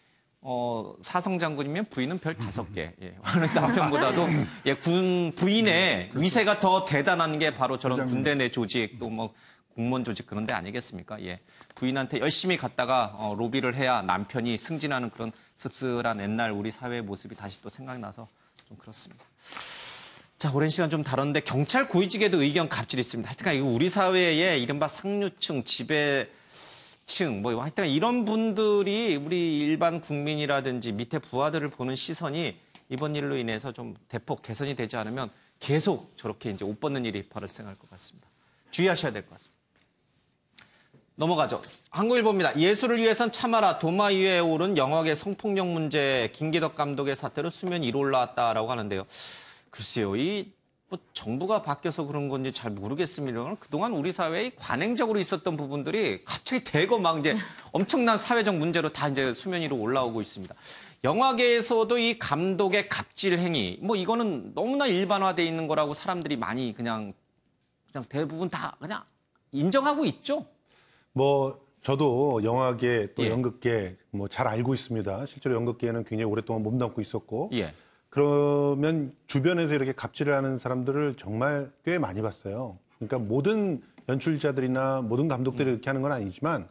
사성 장군이면 부인은 별 5개. 남편보다도 군 부인의 위세가 더 대단한 게 바로 저런 군대 내 조직 또 뭐 공무원 조직 그런 데 아니겠습니까? 부인한테 열심히 갔다가 로비를 해야 남편이 승진하는 그런 씁쓸한 옛날 우리 사회의 모습이 다시 또 생각나서 좀 그렇습니다. 자, 오랜 시간 좀 다뤘는데 경찰 고위직에도 의견 갑질이 있습니다. 하여튼 이거 우리 사회의 이른바 상류층, 지배층, 뭐 하여튼 이런 분들이 우리 일반 국민이라든지 밑에 부하들을 보는 시선이 이번 일로 인해서 좀 대폭 개선이 되지 않으면 계속 저렇게 이제 옷 벗는 일이 발생할 것 같습니다. 주의하셔야 될 것 같습니다. 넘어가죠. 한국일보입니다. 예술을 위해선 참아라. 도마 위에 오른 영화계 성폭력 문제 김기덕 감독의 사태로 수면 위로 올라왔다라고 하는데요. 글쎄요, 뭐 정부가 바뀌어서 그런 건지 잘 모르겠습니다만 그동안 우리 사회에 관행적으로 있었던 부분들이 갑자기 대거 막 이제 엄청난 사회적 문제로 다 이제 수면 위로 올라오고 있습니다. 영화계에서도 이 감독의 갑질 행위, 뭐 이거는 너무나 일반화돼 있는 거라고 사람들이 많이 그냥 대부분 다 그냥 인정하고 있죠. 뭐 저도 영화계 또 연극계 뭐 잘 알고 있습니다. 실제로 연극계에는 굉장히 오랫동안 몸담고 있었고 그러면 주변에서 이렇게 갑질을 하는 사람들을 정말 꽤 많이 봤어요. 그러니까 모든 연출자들이나 모든 감독들이 이렇게 하는 건 아니지만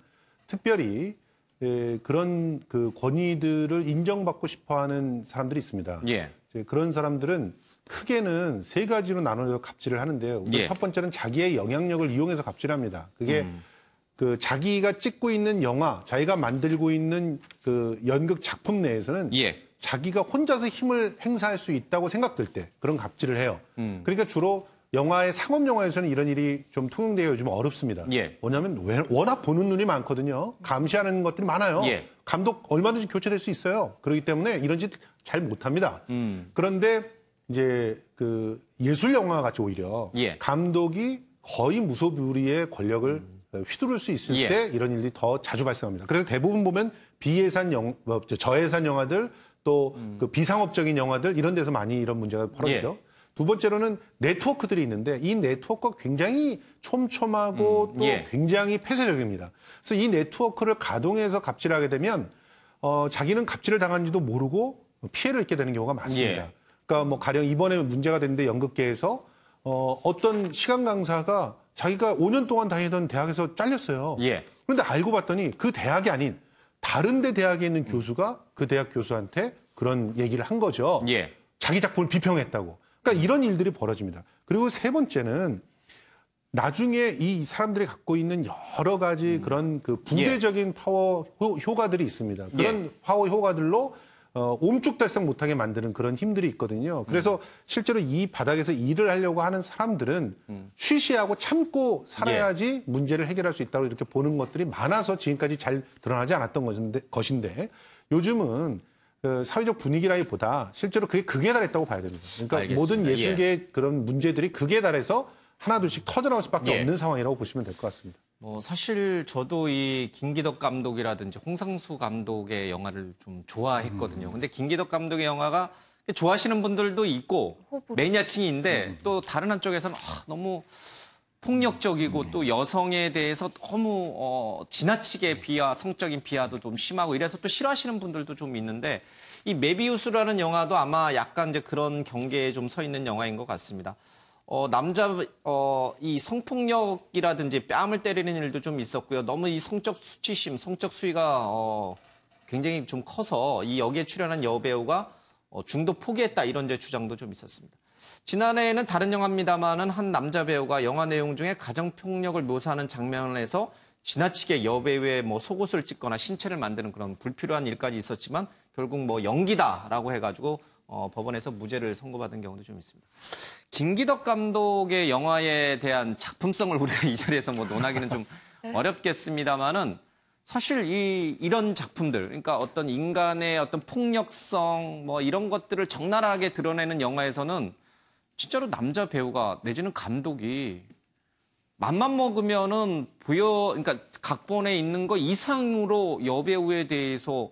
특별히 그런 그 권위들을 인정받고 싶어하는 사람들이 있습니다. 예. 그런 사람들은 크게는 세 가지로 나눠서 갑질을 하는데요. 우선 예. 첫 번째는 자기의 영향력을 이용해서 갑질합니다. 그게 그 자기가 찍고 있는 영화, 자기가 만들고 있는 그 연극 작품 내에서는 예. 자기가 혼자서 힘을 행사할 수 있다고 생각될 때 그런 갑질을 해요. 그러니까 주로 영화의 상업 영화에서는 이런 일이 좀 통용되어 요즘 어렵습니다. 예. 뭐냐면 워낙 보는 눈이 많거든요. 감시하는 것들이 많아요. 예. 감독 얼마든지 교체될 수 있어요. 그렇기 때문에 이런 짓 잘 못합니다. 그런데 이제 그 예술 영화 같이 오히려 예. 감독이 거의 무소불위의 권력을 휘두를 수 있을 예. 때 이런 일이 더 자주 발생합니다. 그래서 대부분 보면 저예산 영화들 또 그 비상업적인 영화들 이런 데서 많이 이런 문제가 벌어지죠. 예. 두 번째로는 네트워크들이 있는데 이 네트워크가 굉장히 촘촘하고 또 예. 굉장히 폐쇄적입니다. 그래서 이 네트워크를 가동해서 갑질하게 되면 자기는 갑질을 당한지도 모르고 피해를 입게 되는 경우가 많습니다. 예. 그러니까 뭐 가령 이번에 문제가 됐는데 연극계에서 어떤 시간 강사가 자기가 5년 동안 다니던 대학에서 잘렸어요. 예. 그런데 알고 봤더니 그 대학이 아닌 다른 데 대학에 있는 교수가 그 대학 교수한테 그런 얘기를 한 거죠. 예. 자기 작품을 비평했다고. 그러니까 이런 일들이 벌어집니다. 그리고 세 번째는 나중에 이 사람들이 갖고 있는 여러 가지 그런 그 부대적인 파워 효과들이 있습니다. 그런 파워 효과들로 옴쭉달싹 못하게 만드는 그런 힘들이 있거든요. 그래서 실제로 이 바닥에서 일을 하려고 하는 사람들은 쉬쉬하고 참고 살아야지 문제를 해결할 수 있다고 이렇게 보는 것들이 많아서 지금까지 잘 드러나지 않았던 것인데 요즘은 사회적 분위기라기보다 실제로 그게 극에 달했다고 봐야 됩니다. 그러니까 알겠습니다. 모든 예술계의 그런 문제들이 극에 달해서 하나둘씩 터져나올 수밖에 없는 상황이라고 보시면 될 것 같습니다. 사실 저도 이 김기덕 감독이라든지 홍상수 감독의 영화를 좀 좋아했거든요. 근데 김기덕 감독의 영화가 좋아하시는 분들도 있고 매니아층인데 또 다른 한쪽에서는 너무 폭력적이고 또 여성에 대해서 너무 지나치게 성적인 비하도 좀 심하고 이래서 또 싫어하시는 분들도 좀 있는데 이 메비우스라는 영화도 아마 약간 이제 그런 경계에 좀 서 있는 영화인 것 같습니다. 이 성폭력이라든지 뺨을 때리는 일도 좀 있었고요. 너무 이 성적 수치심, 성적 수위가 굉장히 좀 커서 이 여기에 출연한 여배우가 중도 포기했다 이런 제 주장도 좀 있었습니다. 지난해에는 다른 영화입니다만은 한 남자 배우가 영화 내용 중에 가정폭력을 묘사하는 장면에서 지나치게 여배우의 속옷을 찢거나 신체를 만드는 그런 불필요한 일까지 있었지만 결국 연기다라고 해가지고 법원에서 무죄를 선고받은 경우도 좀 있습니다. 김기덕 감독의 영화에 대한 작품성을 우리가 이 자리에서 논하기는 좀 어렵겠습니다만은 사실 이런 작품들, 그러니까 어떤 인간의 어떤 폭력성 이런 것들을 적나라하게 드러내는 영화에서는 진짜로 남자 배우가 내지는 감독이 맘만 먹으면은 그러니까 각본에 있는 거 이상으로 여배우에 대해서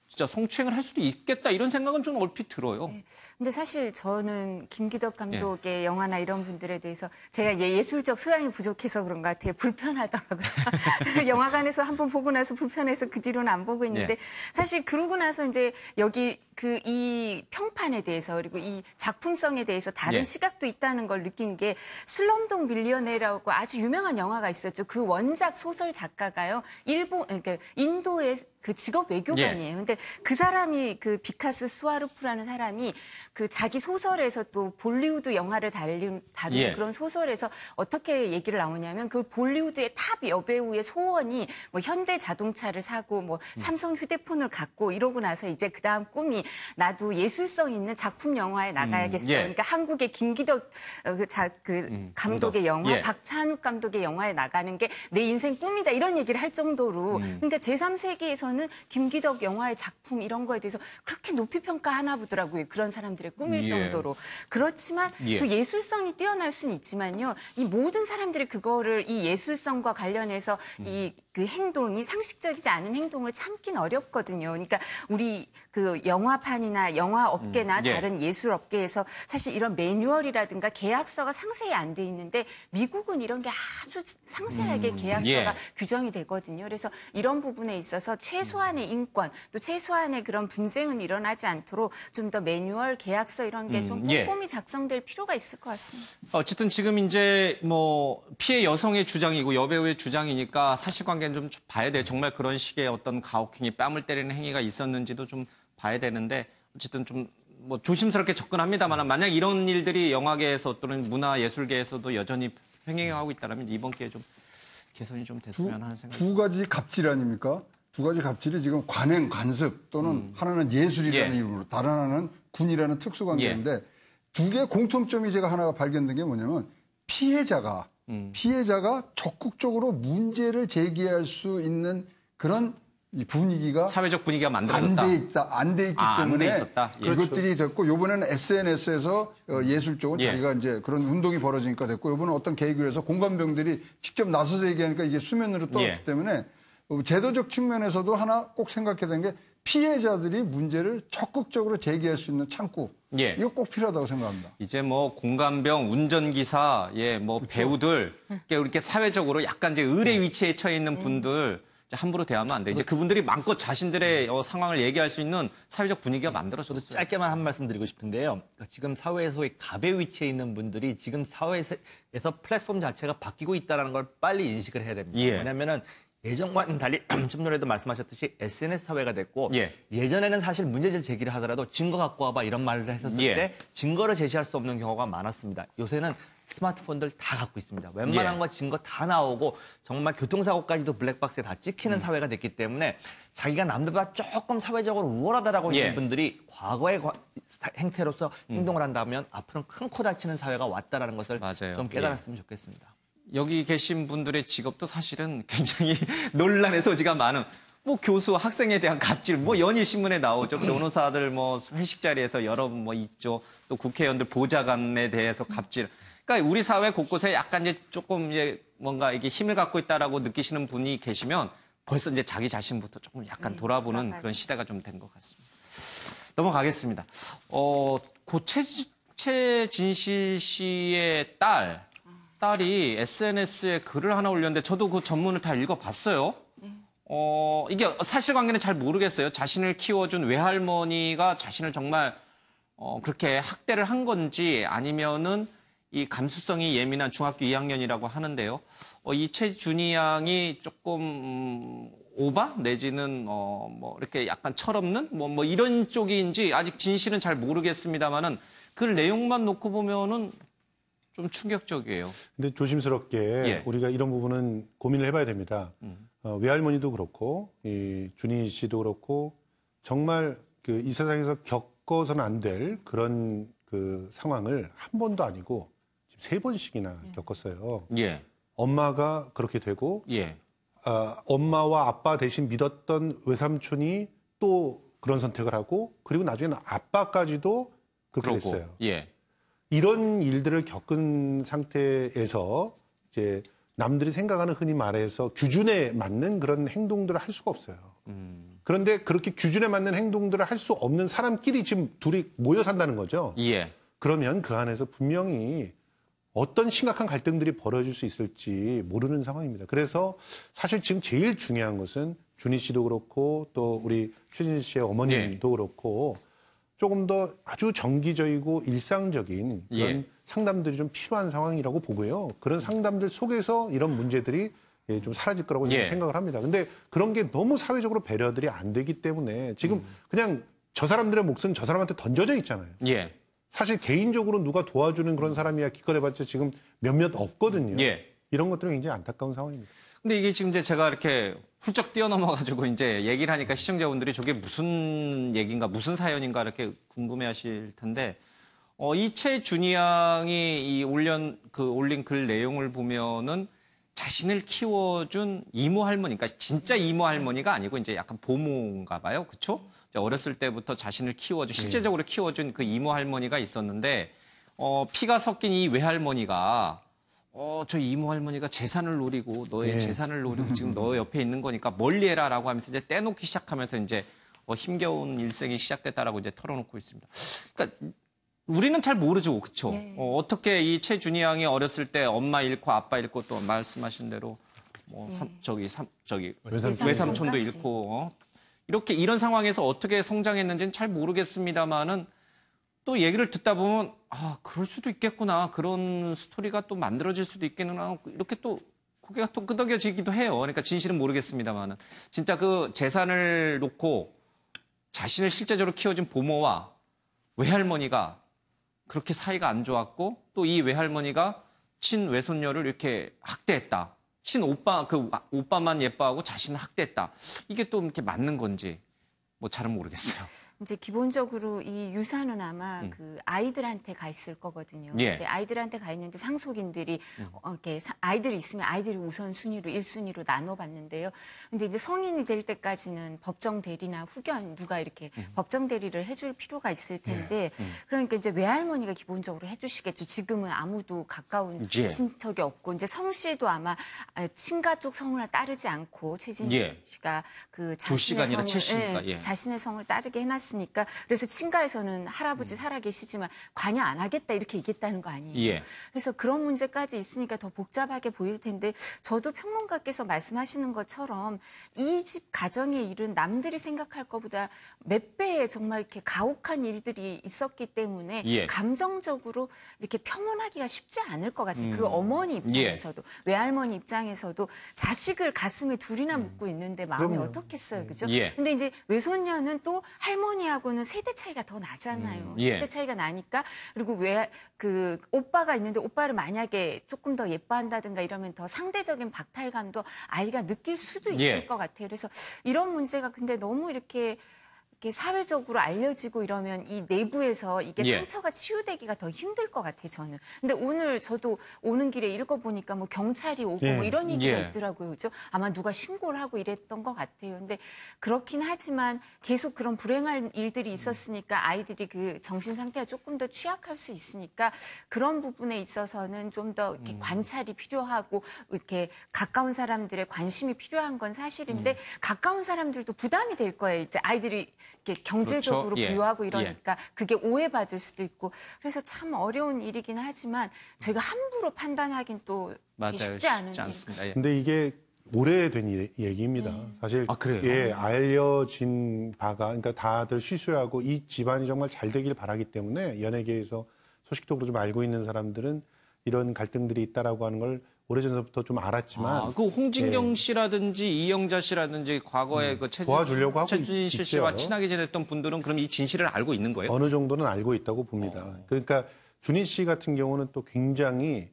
진짜 성추행을 할 수도 있겠다 이런 생각은 좀 얼핏 들어요. 네. 근데 사실 저는 김기덕 감독의 영화나 이런 분들에 대해서 제가 예술적 소양이 부족해서 그런 것 같아요. 불편하더라고요. 영화관에서 한번 보고 나서 불편해서 그 뒤로는 안 보고 있는데 사실 그러고 나서 이제 여기 이 평판에 대해서 그리고 이 작품성에 대해서 다른 시각도 있다는 걸 느낀 게 슬럼독 밀리어네라고 아주 유명한 영화가 있었죠. 그 원작 소설 작가가요. 그러니까 인도의 그 직업 외교관이에요. 근데 그 사람이 그 비카스 스와루프라는 사람이 그 자기 소설에서 또 볼리우드 영화를 다루는 그런 소설에서 어떻게 얘기를 나오냐면 그 볼리우드의 탑 여배우의 소원이 현대 자동차를 사고 삼성 휴대폰을 갖고 이러고 나서 이제 그 다음 꿈이 나도 예술성 있는 작품 영화에 나가야겠어. 그러니까 한국의 김기덕 감독의 영화, 박찬욱 감독의 영화에 나가는 게 내 인생 꿈이다 이런 얘기를 할 정도로 그러니까 제3세계에서는 김기덕 영화의 작품 이런 거에 대해서 그렇게 높이 평가하나 보더라고요. 그런 사람들의 꿈일 정도로. 그렇지만 그 예술성이 뛰어날 수는 있지만요. 이 모든 사람들이 그거를 이 예술성과 관련해서 그 행동이 상식적이지 않은 행동을 참긴 어렵거든요. 그러니까 우리 그 영화판이나 영화 업계나 다른 예술 업계에서 사실 이런 매뉴얼이라든가 계약서가 상세히 안 돼 있는데 미국은 이런 게 아주 상세하게 계약서가 규정이 되거든요. 그래서 이런 부분에 있어서 최소한의 인권 또 최소한의 그런 분쟁은 일어나지 않도록 좀 더 매뉴얼, 계약서 이런 게 좀 예. 꼼꼼히 작성될 필요가 있을 것 같습니다. 어쨌든 지금 이제 뭐 피해 여성의 주장이고 여배우의 주장이니까 사실관계는 좀 봐야 돼요. 정말 그런 식의 어떤 가혹행위, 뺨을 때리는 행위가 있었는지도 좀 봐야 되는데 어쨌든 좀 뭐 조심스럽게 접근합니다만 만약 이런 일들이 영화계에서 또는 문화예술계에서도 여전히 횡행하고 있다면 이번 기회에 좀 개선이 좀 됐으면 하는 생각이 두 가지 갑질 아닙니까? 두 가지 갑질이 지금 관행, 관습 또는 하나는 예술이라는 예. 이름으로 다른 하나는 군이라는 특수관계인데 두 개의 공통점이 제가 하나가 발견된 게 뭐냐면 피해자가 적극적으로 문제를 제기할 수 있는 그런 이 분위기가 사회적 분위기가 만들어졌다. 안 돼 있기 안 때문에 돼 있었다. 예. 그것들이 됐고 이번에는 SNS에서 예술 쪽은 예. 자기가 이제 그런 운동이 벌어지니까 됐고 이번은 어떤 계기로 해서 공감병들이 직접 나서서 얘기하니까 이게 수면으로 떠왔기 예. 때문에 제도적 측면에서도 하나 꼭 생각해야 되는 게 피해자들이 문제를 적극적으로 제기할 수 있는 창구 예. 이거 꼭 필요하다고 생각합니다. 이제 뭐 공감병, 운전기사, 뭐 배우들 이렇게 사회적으로 약간 이제 의뢰 위치에 처해 있는 분들 이제 함부로 대하면 안 돼. 이제 그분들이 마음껏 자신들의 상황을 얘기할 수 있는 사회적 분위기가 만들어졌어요. 짧게만 한 말씀 드리고 싶은데요. 그러니까 지금 사회에서의 갑의 위치에 있는 분들이 지금 사회에서 플랫폼 자체가 바뀌고 있다는 걸 빨리 인식을 해야 됩니다. 예. 왜냐하면 예전과는 달리 좀 전에도 말씀하셨듯이 SNS 사회가 됐고 예. 예전에는 사실 문제를 제기를 하더라도 증거 갖고 와봐 이런 말을 했었을 예. 때 증거를 제시할 수 없는 경우가 많았습니다. 요새는 스마트폰들 다 갖고 있습니다. 웬만한 예. 거 증거 다 나오고 정말 교통사고까지도 블랙박스에 다 찍히는 사회가 됐기 때문에 자기가 남들보다 조금 사회적으로 우월하다라고 예. 있는 분들이 과거의 행태로서 행동을 한다면 앞으로는 큰 코 다치는 사회가 왔다라는 것을 맞아요. 좀 깨달았으면 좋겠습니다. 여기 계신 분들의 직업도 사실은 굉장히 논란의 소지가 많은 뭐 교수, 학생에 대한 갑질, 뭐 연일 신문에 나오죠. 변호사들 뭐 회식 자리에서 여러 뭐 있죠. 또 국회의원들 보좌관에 대해서 갑질. 그러니까 우리 사회 곳곳에 약간 이제 조금 이제 뭔가 이게 힘을 갖고 있다라고 느끼시는 분이 계시면 벌써 이제 자기 자신부터 조금 약간 돌아보는 그런 시대가 좀 된 것 같습니다. 넘어가겠습니다. 고 최진실 씨의 딸이 SNS에 글을 하나 올렸는데 저도 그 전문을 다 읽어봤어요. 이게 사실관계는 잘 모르겠어요. 자신을 키워준 외할머니가 자신을 정말 그렇게 학대를 한 건지 아니면은 이 감수성이 예민한 중학교 2학년이라고 하는데요. 이 최준희 양이 조금 오바 내지는 뭐 이렇게 약간 철없는 뭐 이런 쪽인지 아직 진실은 잘 모르겠습니다만은 그 내용만 놓고 보면은 좀 충격적이에요. 근데 조심스럽게 예. 우리가 이런 부분은 고민을 해봐야 됩니다. 외할머니도 그렇고 이 준희 씨도 그렇고 정말 그 이 세상에서 겪어서는 안 될 그런 그 상황을 한 번도 아니고 지금 3번씩이나 겪었어요. 예, 엄마가 그렇게 되고 예, 엄마와 아빠 대신 믿었던 외삼촌이 또 그런 선택을 하고 그리고 나중에는 아빠까지도 그렇게 그러고, 됐어요. 예, 이런 일들을 겪은 상태에서 이제 남들이 생각하는 흔히 말해서 규준에 맞는 그런 행동들을 할 수가 없어요. 그런데 그렇게 규준에 맞는 행동들을 할 수 없는 사람끼리 지금 둘이 모여 산다는 거죠. 예, 그러면 그 안에서 분명히 어떤 심각한 갈등들이 벌어질 수 있을지 모르는 상황입니다. 그래서 사실 지금 제일 중요한 것은 준희 씨도 그렇고 또 우리 최진실 씨의 어머님도 그렇고 조금 더 아주 정기적이고 일상적인 그런 예. 상담들이 좀 필요한 상황이라고 보고요. 그런 상담들 속에서 이런 문제들이 좀 사라질 거라고 저는 예. 생각을 합니다. 근데 그런 게 너무 사회적으로 배려들이 안 되기 때문에 지금 그냥 저 사람들의 몫은 저 사람한테 던져져 있잖아요. 예, 사실 개인적으로 누가 도와주는 그런 사람이야 기껏해봤자 지금 몇몇 없거든요. 예. 이런 것들은 굉장히 안타까운 상황입니다. 근데 이게 지금 이제 제가 이렇게 훌쩍 뛰어넘어가지고 이제 얘기를 하니까 시청자분들이 저게 무슨 얘기인가, 무슨 사연인가 이렇게 궁금해하실 텐데, 이 최준희 양이 올린 글 내용을 보면은 자신을 키워준 이모 할머니, 그러니까 진짜 이모 할머니가 아니고 이제 약간 보모인가 봐요, 그렇죠? 어렸을 때부터 자신을 키워준, 실제적으로 키워준 그 이모 할머니가 있었는데, 피가 섞인 이 외할머니가 저 이모 할머니가 재산을 노리고 너의 재산을 노리고 지금 너 옆에 있는 거니까 멀리해라라고 하면서 이제 떼놓기 시작하면서 이제 힘겨운 일생이 시작됐다라고 이제 털어놓고 있습니다. 그러니까 우리는 잘 모르죠, 그렇죠? 네. 어떻게 이 최준희 양이 어렸을 때 엄마 잃고 아빠 잃고 또 말씀하신 대로 뭐 외삼촌도 외삼촌까지. 잃고 이렇게 이런 상황에서 어떻게 성장했는지는 잘 모르겠습니다만은 또 얘기를 듣다 보면 아 그럴 수도 있겠구나 그런 스토리가 또 만들어질 수도 있겠구나 이렇게 또 고개가 또 끄덕여지기도 해요. 그러니까 진실은 모르겠습니다만은 진짜 그 재산을 놓고 자신을 실제적으로 키워준 부모와 외할머니가 그렇게 사이가 안 좋았고 또 이 외할머니가 친외손녀를 이렇게 학대했다. 친오빠 그 오빠만 예뻐하고 자신은 학대했다. 이게 또 이렇게 맞는 건지 뭐 잘은 모르겠어요. 이제 기본적으로 이 유산은 아마 그 아이들한테 가 있을 거거든요. 예. 근데 아이들한테 가 있는데 상속인들이 이렇게 아이들이 있으면 아이들이 우선 순위로 1순위로 나눠봤는데요. 근데 이제 성인이 될 때까지는 법정 대리나 후견 누가 이렇게 법정 대리를 해줄 필요가 있을 텐데 그러니까 이제 외할머니가 기본적으로 해주시겠죠. 지금은 아무도 가까운 예. 친척이 없고 이제 성 씨도 아마 친가 쪽 성을 따르지 않고 최진실 예. 씨가 그 조 씨가 아니라 최 씨니까, 예. 자신의 성을 따르게 해놨으니까 그래서 친가에서는 할아버지 살아계시지만 관여 안 하겠다 이렇게 얘기했다는 거 아니에요. 예. 그래서 그런 문제까지 있으니까 더 복잡하게 보일 텐데 저도 평론가께서 말씀하시는 것처럼 이 집 가정의 일은 남들이 생각할 것보다 몇 배의 정말 이렇게 가혹한 일들이 있었기 때문에 예. 감정적으로 이렇게 평온하기가 쉽지 않을 것 같아요. 그 어머니 입장에서도 외할머니 입장에서도 자식을 가슴에 둘이나 묻고 있는데 마음이 그럼요. 어떻겠어요, 그죠? 예. 근데 이제 외손녀는 또 할머니하고는 세대 차이가 더 나잖아요. 예. 세대 차이가 나니까 그리고 왜 그 오빠가 있는데 오빠를 만약에 조금 더 예뻐한다든가 이러면 더 상대적인 박탈감도 아이가 느낄 수도 있을 예. 것 같아요. 그래서 이런 문제가 근데 너무 이렇게 사회적으로 알려지고 이러면 이 내부에서 이게 예. 상처가 치유되기가 더 힘들 것 같아요, 저는. 근데 오늘 저도 오는 길에 읽어보니까 뭐 경찰이 오고 예. 뭐 이런 얘기가 예. 있더라고요, 그죠? 아마 누가 신고를 하고 이랬던 것 같아요. 근데 그렇긴 하지만 계속 그런 불행한 일들이 있었으니까 아이들이 그 정신 상태가 조금 더 취약할 수 있으니까 그런 부분에 있어서는 좀 더 이렇게 관찰이 필요하고 이렇게 가까운 사람들의 관심이 필요한 건 사실인데 가까운 사람들도 부담이 될 거예요. 이제 아이들이 이렇게 경제적으로 그렇죠. 예. 부유하고 이러니까 그게 오해받을 수도 있고 그래서 참 어려운 일이긴 하지만 저희가 함부로 판단하긴 또 맞아요. 쉽지 않은 일. 않습니다. 예. 근데 이게 오래된 얘기입니다. 사실 아, 그래요? 예, 알려진 바가 그러니까 다들 쉬쉬하고 이 집안이 정말 잘 되길 바라기 때문에 연예계에서 소식적으로 좀 알고 있는 사람들은 이런 갈등들이 있다라고 하는 걸 오래전부터 좀 알았지만 그 홍진경 씨라든지 이영자 씨라든지 과거에 그 도와주려고 하고 최진실 있죠. 씨와 친하게 지냈던 분들은 그럼 이 진실을 알고 있는 거예요? 어느 정도는 알고 있다고 봅니다. 그러니까 준희 씨 같은 경우는 또 굉장히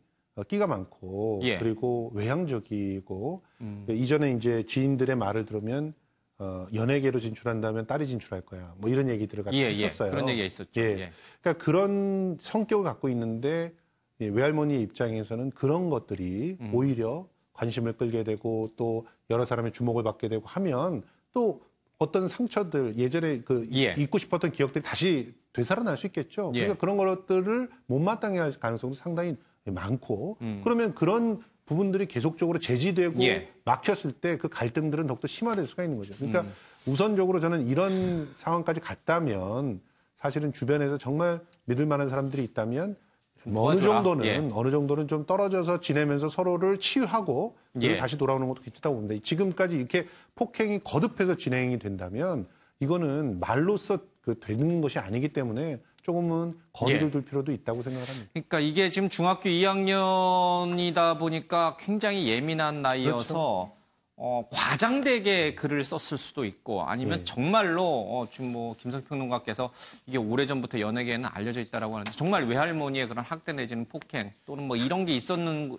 끼가 많고 예. 그리고 외향적이고 이전에 이제 지인들의 말을 들으면 연예계로 진출한다면 딸이 진출할 거야. 뭐 이런 얘기들을 갖다 예, 했었어요. 그런 얘기가 있었죠. 예. 예. 그러니까 그런 성격을 갖고 있는데 예, 외할머니 입장에서는 그런 것들이 오히려 관심을 끌게 되고 또 여러 사람의 주목을 받게 되고 하면 또 어떤 상처들 예전에 그 예. 잊고 싶었던 기억들이 다시 되살아날 수 있겠죠. 예. 그러니까 그런 것들을 못마땅해 할 가능성도 상당히 많고 그러면 그런 부분들이 계속적으로 제지되고 예. 막혔을 때 그 갈등들은 더욱더 심화될 수가 있는 거죠. 그러니까 우선적으로 저는 이런 상황까지 갔다면 사실은 주변에서 정말 믿을 만한 사람들이 있다면 뭐 어느 도와줘라. 정도는 예. 어느 정도는 좀 떨어져서 지내면서 서로를 치유하고 그리고 예. 다시 돌아오는 것도 괜찮다고 봅니다. 지금까지 이렇게 폭행이 거듭해서 진행이 된다면 이거는 말로써 되는 것이 아니기 때문에 조금은 거리를 예. 둘 필요도 있다고 생각을 합니다. 그러니까 이게 지금 중학교 2학년이다 보니까 굉장히 예민한 나이여서 과장되게 글을 썼을 수도 있고 아니면 정말로 지금 뭐 김성평 평론가께서 이게 오래전부터 연예계에는 알려져 있다라고 하는데 정말 외할머니의 그런 학대 내지는 폭행 또는 뭐 이런 게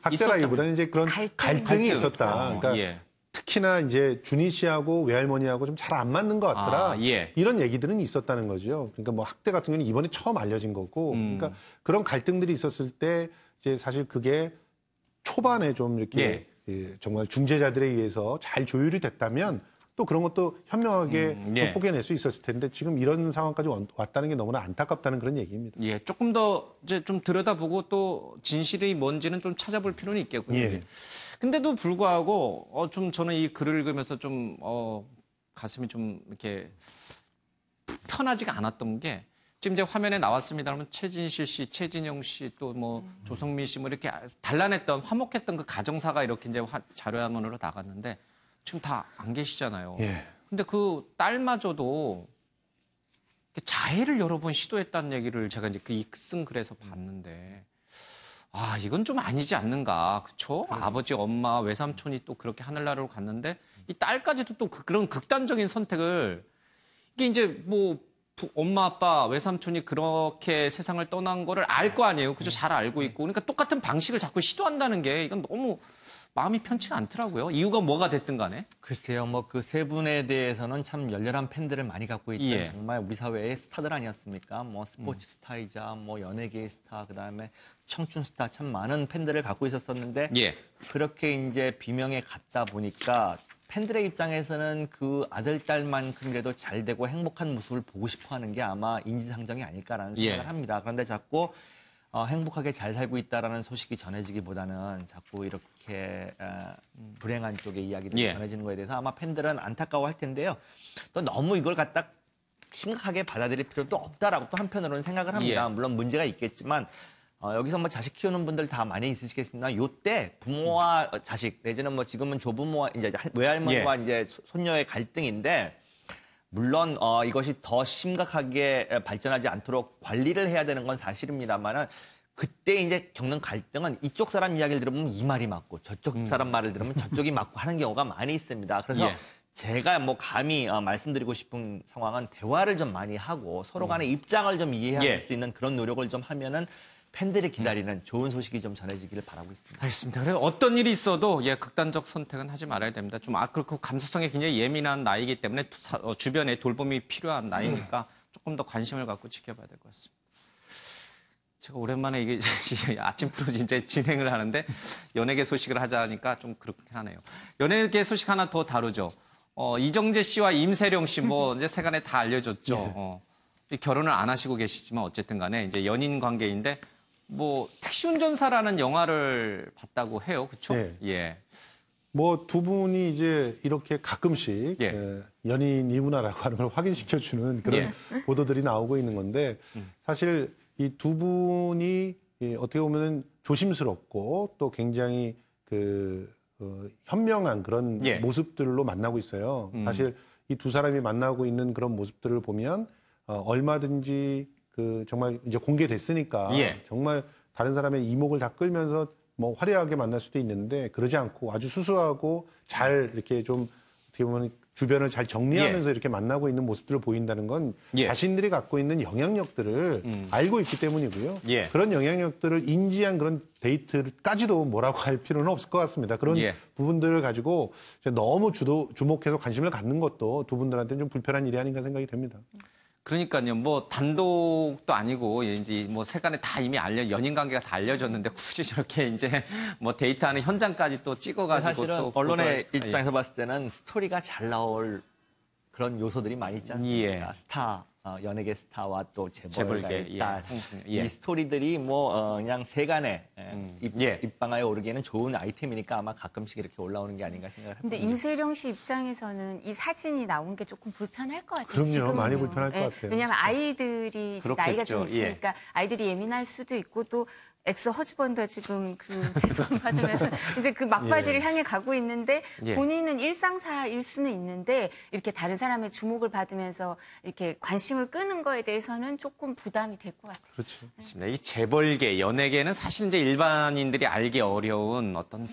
학대라기보다는 이제 그런 갈등이 있었다. 갈등. 그러니까 예. 특히나 이제 준희 씨하고 외할머니하고 좀 잘 안 맞는 것 같더라. 아, 예. 이런 얘기들은 있었다는 거죠. 그러니까 뭐 학대 같은 경우는 이번에 처음 알려진 거고. 그러니까 그런 갈등들이 있었을 때 이제 사실 그게 초반에 좀 이렇게 예, 정말 중재자들에 의해서 잘 조율이 됐다면 또 그런 것도 현명하게 예. 극복해낼 수 있었을 텐데 지금 이런 상황까지 왔다는 게 너무나 안타깝다는 그런 얘기입니다. 예, 조금 더 이제 좀 들여다보고 또 진실이 뭔지는 좀 찾아볼 필요는 있겠군요. 예. 근데도 불구하고 좀 저는 이 글을 읽으면서 좀 가슴이 좀 이렇게 편하지가 않았던 게 지금 이제 화면에 나왔습니다만 최진실 씨, 최진영 씨 또 뭐 조성민 씨 뭐 이렇게 단란했던 화목했던 그 가정사가 이렇게 이제 자료화면으로 나갔는데 지금 다 안 계시잖아요. 예. 근데 그 딸마저도 자해를 여러 번 시도했다는 얘기를 제가 이제 그 익슨 글에서 봤는데, 아, 이건 좀 아니지 않는가. 그쵸? 아버지, 엄마, 외삼촌이 또 그렇게 하늘나라로 갔는데, 이 딸까지도 또 그런 극단적인 선택을, 이게 이제 뭐, 엄마, 아빠, 외삼촌이 그렇게 세상을 떠난 거를 알 거 아니에요. 그죠? 잘 알고 있고. 그러니까 똑같은 방식을 자꾸 시도한다는 게, 이건 너무 마음이 편치가 않더라고요. 이유가 뭐가 됐든 간에. 글쎄요, 뭐 그 세 분에 대해서는 참 열렬한 팬들을 많이 갖고 있던 예. 정말 우리 사회의 스타들 아니었습니까? 뭐 스포츠 스타이자 뭐 연예계의 스타, 그다음에 청춘 스타, 참 많은 팬들을 갖고 있었었는데 예. 그렇게 이제 비명에 갔다 보니까 팬들의 입장에서는 그 아들, 딸만큼이라도 잘 되고 행복한 모습을 보고 싶어 하는 게 아마 인지상정이 아닐까라는 생각을 예. 합니다. 그런데 자꾸 행복하게 잘 살고 있다라는 소식이 전해지기보다는 자꾸 이렇게 불행한 쪽의 이야기들이 예. 전해지는 거에 대해서 아마 팬들은 안타까워할 텐데요. 또 너무 이걸 갖다 심각하게 받아들일 필요도 없다라고 또 한편으로는 생각을 합니다. 예. 물론 문제가 있겠지만 여기서 뭐 자식 키우는 분들 다 많이 있으시겠습니다. 요때 부모와 자식 내지는 뭐 지금은 조부모와 이제 외할머니와 예. 이제 손녀의 갈등인데. 물론 이것이 더 심각하게 발전하지 않도록 관리를 해야 되는 건 사실입니다만은 그때 이제 겪는 갈등은 이쪽 사람 이야기를 들으면 이 말이 맞고 저쪽 사람 말을 들으면 저쪽이 맞고 하는 경우가 많이 있습니다. 그래서 예. 제가 뭐 감히 말씀드리고 싶은 상황은 대화를 좀 많이 하고 서로 간의 입장을 좀 이해할 예. 수 있는 그런 노력을 좀 하면은 팬들이 기다리는 좋은 소식이 좀 전해지기를 바라고 있습니다. 알겠습니다. 그래서 어떤 일이 있어도 극단적 선택은 하지 말아야 됩니다. 좀 그렇고 감수성에 굉장히 예민한 나이기 때문에 주변에 돌봄이 필요한 나이니까 조금 더 관심을 갖고 지켜봐야 될 것 같습니다. 제가 오랜만에 이게 아침 프로 이제 진행을 하는데 연예계 소식을 하자니까 좀 그렇긴 하네요. 연예계 소식 하나 더 다루죠. 이정재 씨와 임세령 씨 뭐 이제 세간에 다 알려졌죠. 결혼을 안 하시고 계시지만 어쨌든 간에 이제 연인 관계인데 뭐 택시 운전사라는 영화를 봤다고 해요. 그렇죠? 네. 예. 뭐 두 분이 이제 이렇게 가끔씩 예. 연인이구나라고 하는 걸 확인시켜주는 그런 보도들이 나오고 있는 건데 사실 이 두 분이 어떻게 보면 조심스럽고 또 굉장히 현명한 그런 예. 모습들로 만나고 있어요. 사실 이 두 사람이 만나고 있는 그런 모습들을 보면 얼마든지 정말 이제 공개됐으니까 예. 정말 다른 사람의 이목을 다 끌면서 뭐 화려하게 만날 수도 있는데 그러지 않고 아주 수수하고 잘 이렇게 좀 어떻게 보면 주변을 잘 정리하면서 이렇게 만나고 있는 모습들을 보인다는 건 예. 자신들이 갖고 있는 영향력들을 알고 있기 때문이고요. 예. 그런 영향력들을 인지한 그런 데이트까지도 뭐라고 할 필요는 없을 것 같습니다. 그런 예. 부분들을 가지고 너무 주목해서 관심을 갖는 것도 두 분들한테는 좀 불편한 일이 아닌가 생각이 됩니다. 그러니까요. 뭐 단독도 아니고 이제 뭐 세간에 다 이미 연인 관계가 다 알려졌는데 굳이 저렇게 이제 뭐 데이트하는 현장까지 또 찍어가지고 사실은 또 언론의 보도할 입장에서 봤을 때는 스토리가 잘 나올 그런 요소들이 많이 있지 않습니까? 예. 스타, 연예계 스타와 또 재벌계, 재벌가의 딸. 예. 이 스토리들이 뭐 그냥 세간에 예. 입방아에 오르기에는 좋은 아이템이니까 아마 가끔씩 이렇게 올라오는 게 아닌가 생각을 근데 해봅니다. 임세령 씨 입장에서는 이 사진이 나온 게 조금 불편할 것 같아요. 그럼요. 지금은요. 많이 불편할 것 같아요. 왜냐하면 아이들이 이제 나이가 좀 그렇겠죠. 예. 있으니까 아이들이 예민할 수도 있고 또 엑소 허즈번드 지금 그 제품 받으면서 이제 그 막바지를 향해 가고 있는데 예. 본인은 일상사일 수는 있는데 이렇게 다른 사람의 주목을 받으면서 이렇게 관심을 끄는 거에 대해서는 조금 부담이 될 것 같아요. 그렇죠. 있습니다. 이 재벌계, 연예계는 사실 이제 일반인들이 알기 어려운 어떤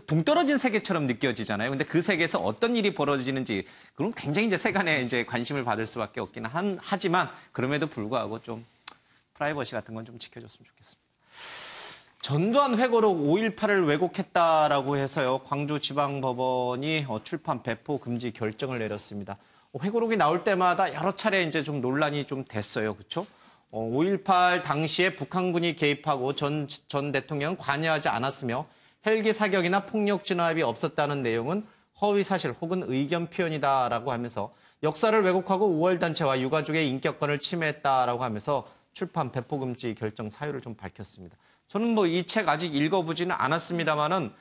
동떨어진 세계처럼 느껴지잖아요. 근데 그 세계에서 어떤 일이 벌어지는지 그건 굉장히 이제 세간에 이제 관심을 받을 수밖에 없긴 하지만 그럼에도 불구하고 좀 프라이버시 같은 건 좀 지켜줬으면 좋겠습니다. 전두환 회고록 5.18을 왜곡했다라고 해서요. 광주지방법원이 출판 배포 금지 결정을 내렸습니다. 회고록이 나올 때마다 여러 차례 이제 좀 논란이 좀 됐어요. 그렇죠? 5.18 당시에 북한군이 개입하고 전 대통령은 관여하지 않았으며 헬기 사격이나 폭력 진압이 없었다는 내용은 허위 사실 혹은 의견 표현이다라고 하면서 역사를 왜곡하고 우월단체와 유가족의 인격권을 침해했다라고 하면서 출판 배포 금지 결정 사유를 좀 밝혔습니다. 저는 뭐 이 책 아직 읽어보지는 않았습니다만은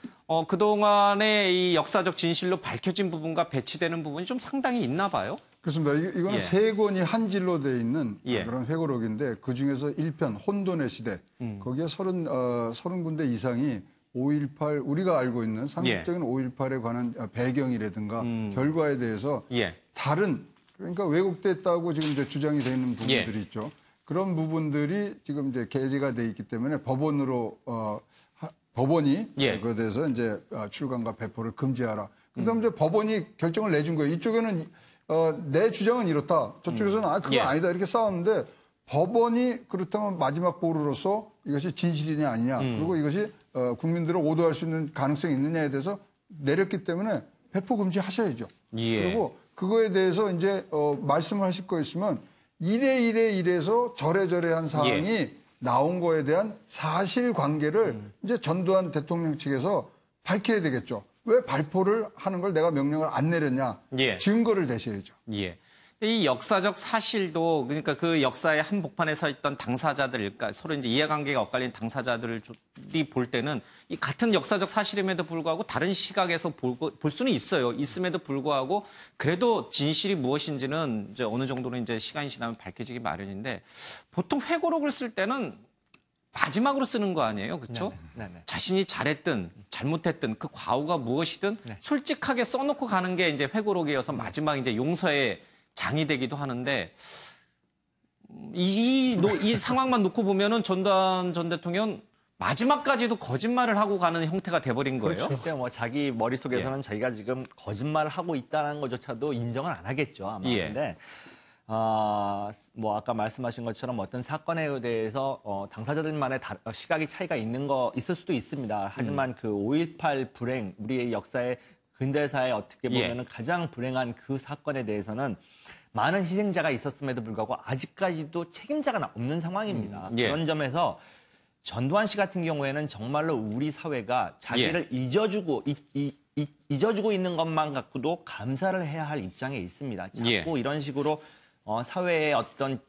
그동안의 이 역사적 진실로 밝혀진 부분과 배치되는 부분이 좀 상당히 있나 봐요. 그렇습니다. 이거는 예. 세 권이 한 질로 돼 있는 예. 그런 회고록인데 그 중에서 1편 혼돈의 시대 거기에 30군데 이상이 5.18 우리가 알고 있는 상식적인 5.18에 관한 배경이라든가 결과에 대해서 다른 그러니까 왜곡됐다고 지금 이제 주장이 되어 있는 부분들이 있죠. 그런 부분들이 지금 이제 게재가 돼 있기 때문에 법원으로 법원이 그에 대해서 이제 출간과 배포를 금지하라. 그래서 이제 법원이 결정을 내준 거예요. 이쪽에는 내 주장은 이렇다. 저쪽에서는 그건 아니다 이렇게 싸웠는데 법원이 그렇다면 마지막 보루로서 이것이 진실이냐 아니냐 그리고 이것이 국민들을 오도할 수 있는 가능성이 있느냐에 대해서 내렸기 때문에 배포 금지하셔야죠. 그리고 그거에 대해서 이제 말씀을 하실 거 있으면 이래서 저래저래한 사항이 나온 거에 대한 사실관계를 이제 전두환 대통령 측에서 밝혀야 되겠죠. 왜 발표를 하는 걸 내가 명령을 안 내렸냐. 증거를 대셔야죠. 이 역사적 사실도 그러니까 그 역사의 한복판에 서 있던 당사자들, 그러니까 서로 이제 이해관계가 엇갈린 당사자들이 볼 때는 이 같은 역사적 사실임에도 불구하고 다른 시각에서 볼 수는 있어요. 있음에도 불구하고 그래도 진실이 무엇인지는 이제 어느 정도는 이제 시간이 지나면 밝혀지기 마련인데 보통 회고록을 쓸 때는 마지막으로 쓰는 거 아니에요, 그렇죠? 자신이 잘했든 잘못했든 그 과오가 무엇이든 솔직하게 써놓고 가는 게 이제 회고록이어서 마지막 이제 용서의 장이 되기도 하는데 이 상황만 놓고 보면은 전두환 전 대통령 마지막까지도 거짓말을 하고 가는 형태가 돼버린 거예요. 글쎄요, 뭐 자기 머릿속에서는 자기가 지금 거짓말을 하고 있다는 것조차도 인정을 안 하겠죠, 아마. 근데 뭐 아까 말씀하신 것처럼 어떤 사건에 대해서 당사자들만의 시각이 차이가 있을 수도 있습니다. 하지만 그 5.18 불행, 우리의 역사의 근대사에 어떻게 보면은 가장 불행한 그 사건에 대해서는 많은 희생자가 있었음에도 불구하고 아직까지도 책임자가 없는 상황입니다. 그런 점에서 전두환 씨 같은 경우에는 정말로 우리 사회가 자기를 잊어주고 있는 것만 갖고도 감사를 해야 할 입장에 있습니다. 자꾸 이런 식으로 사회에 어떤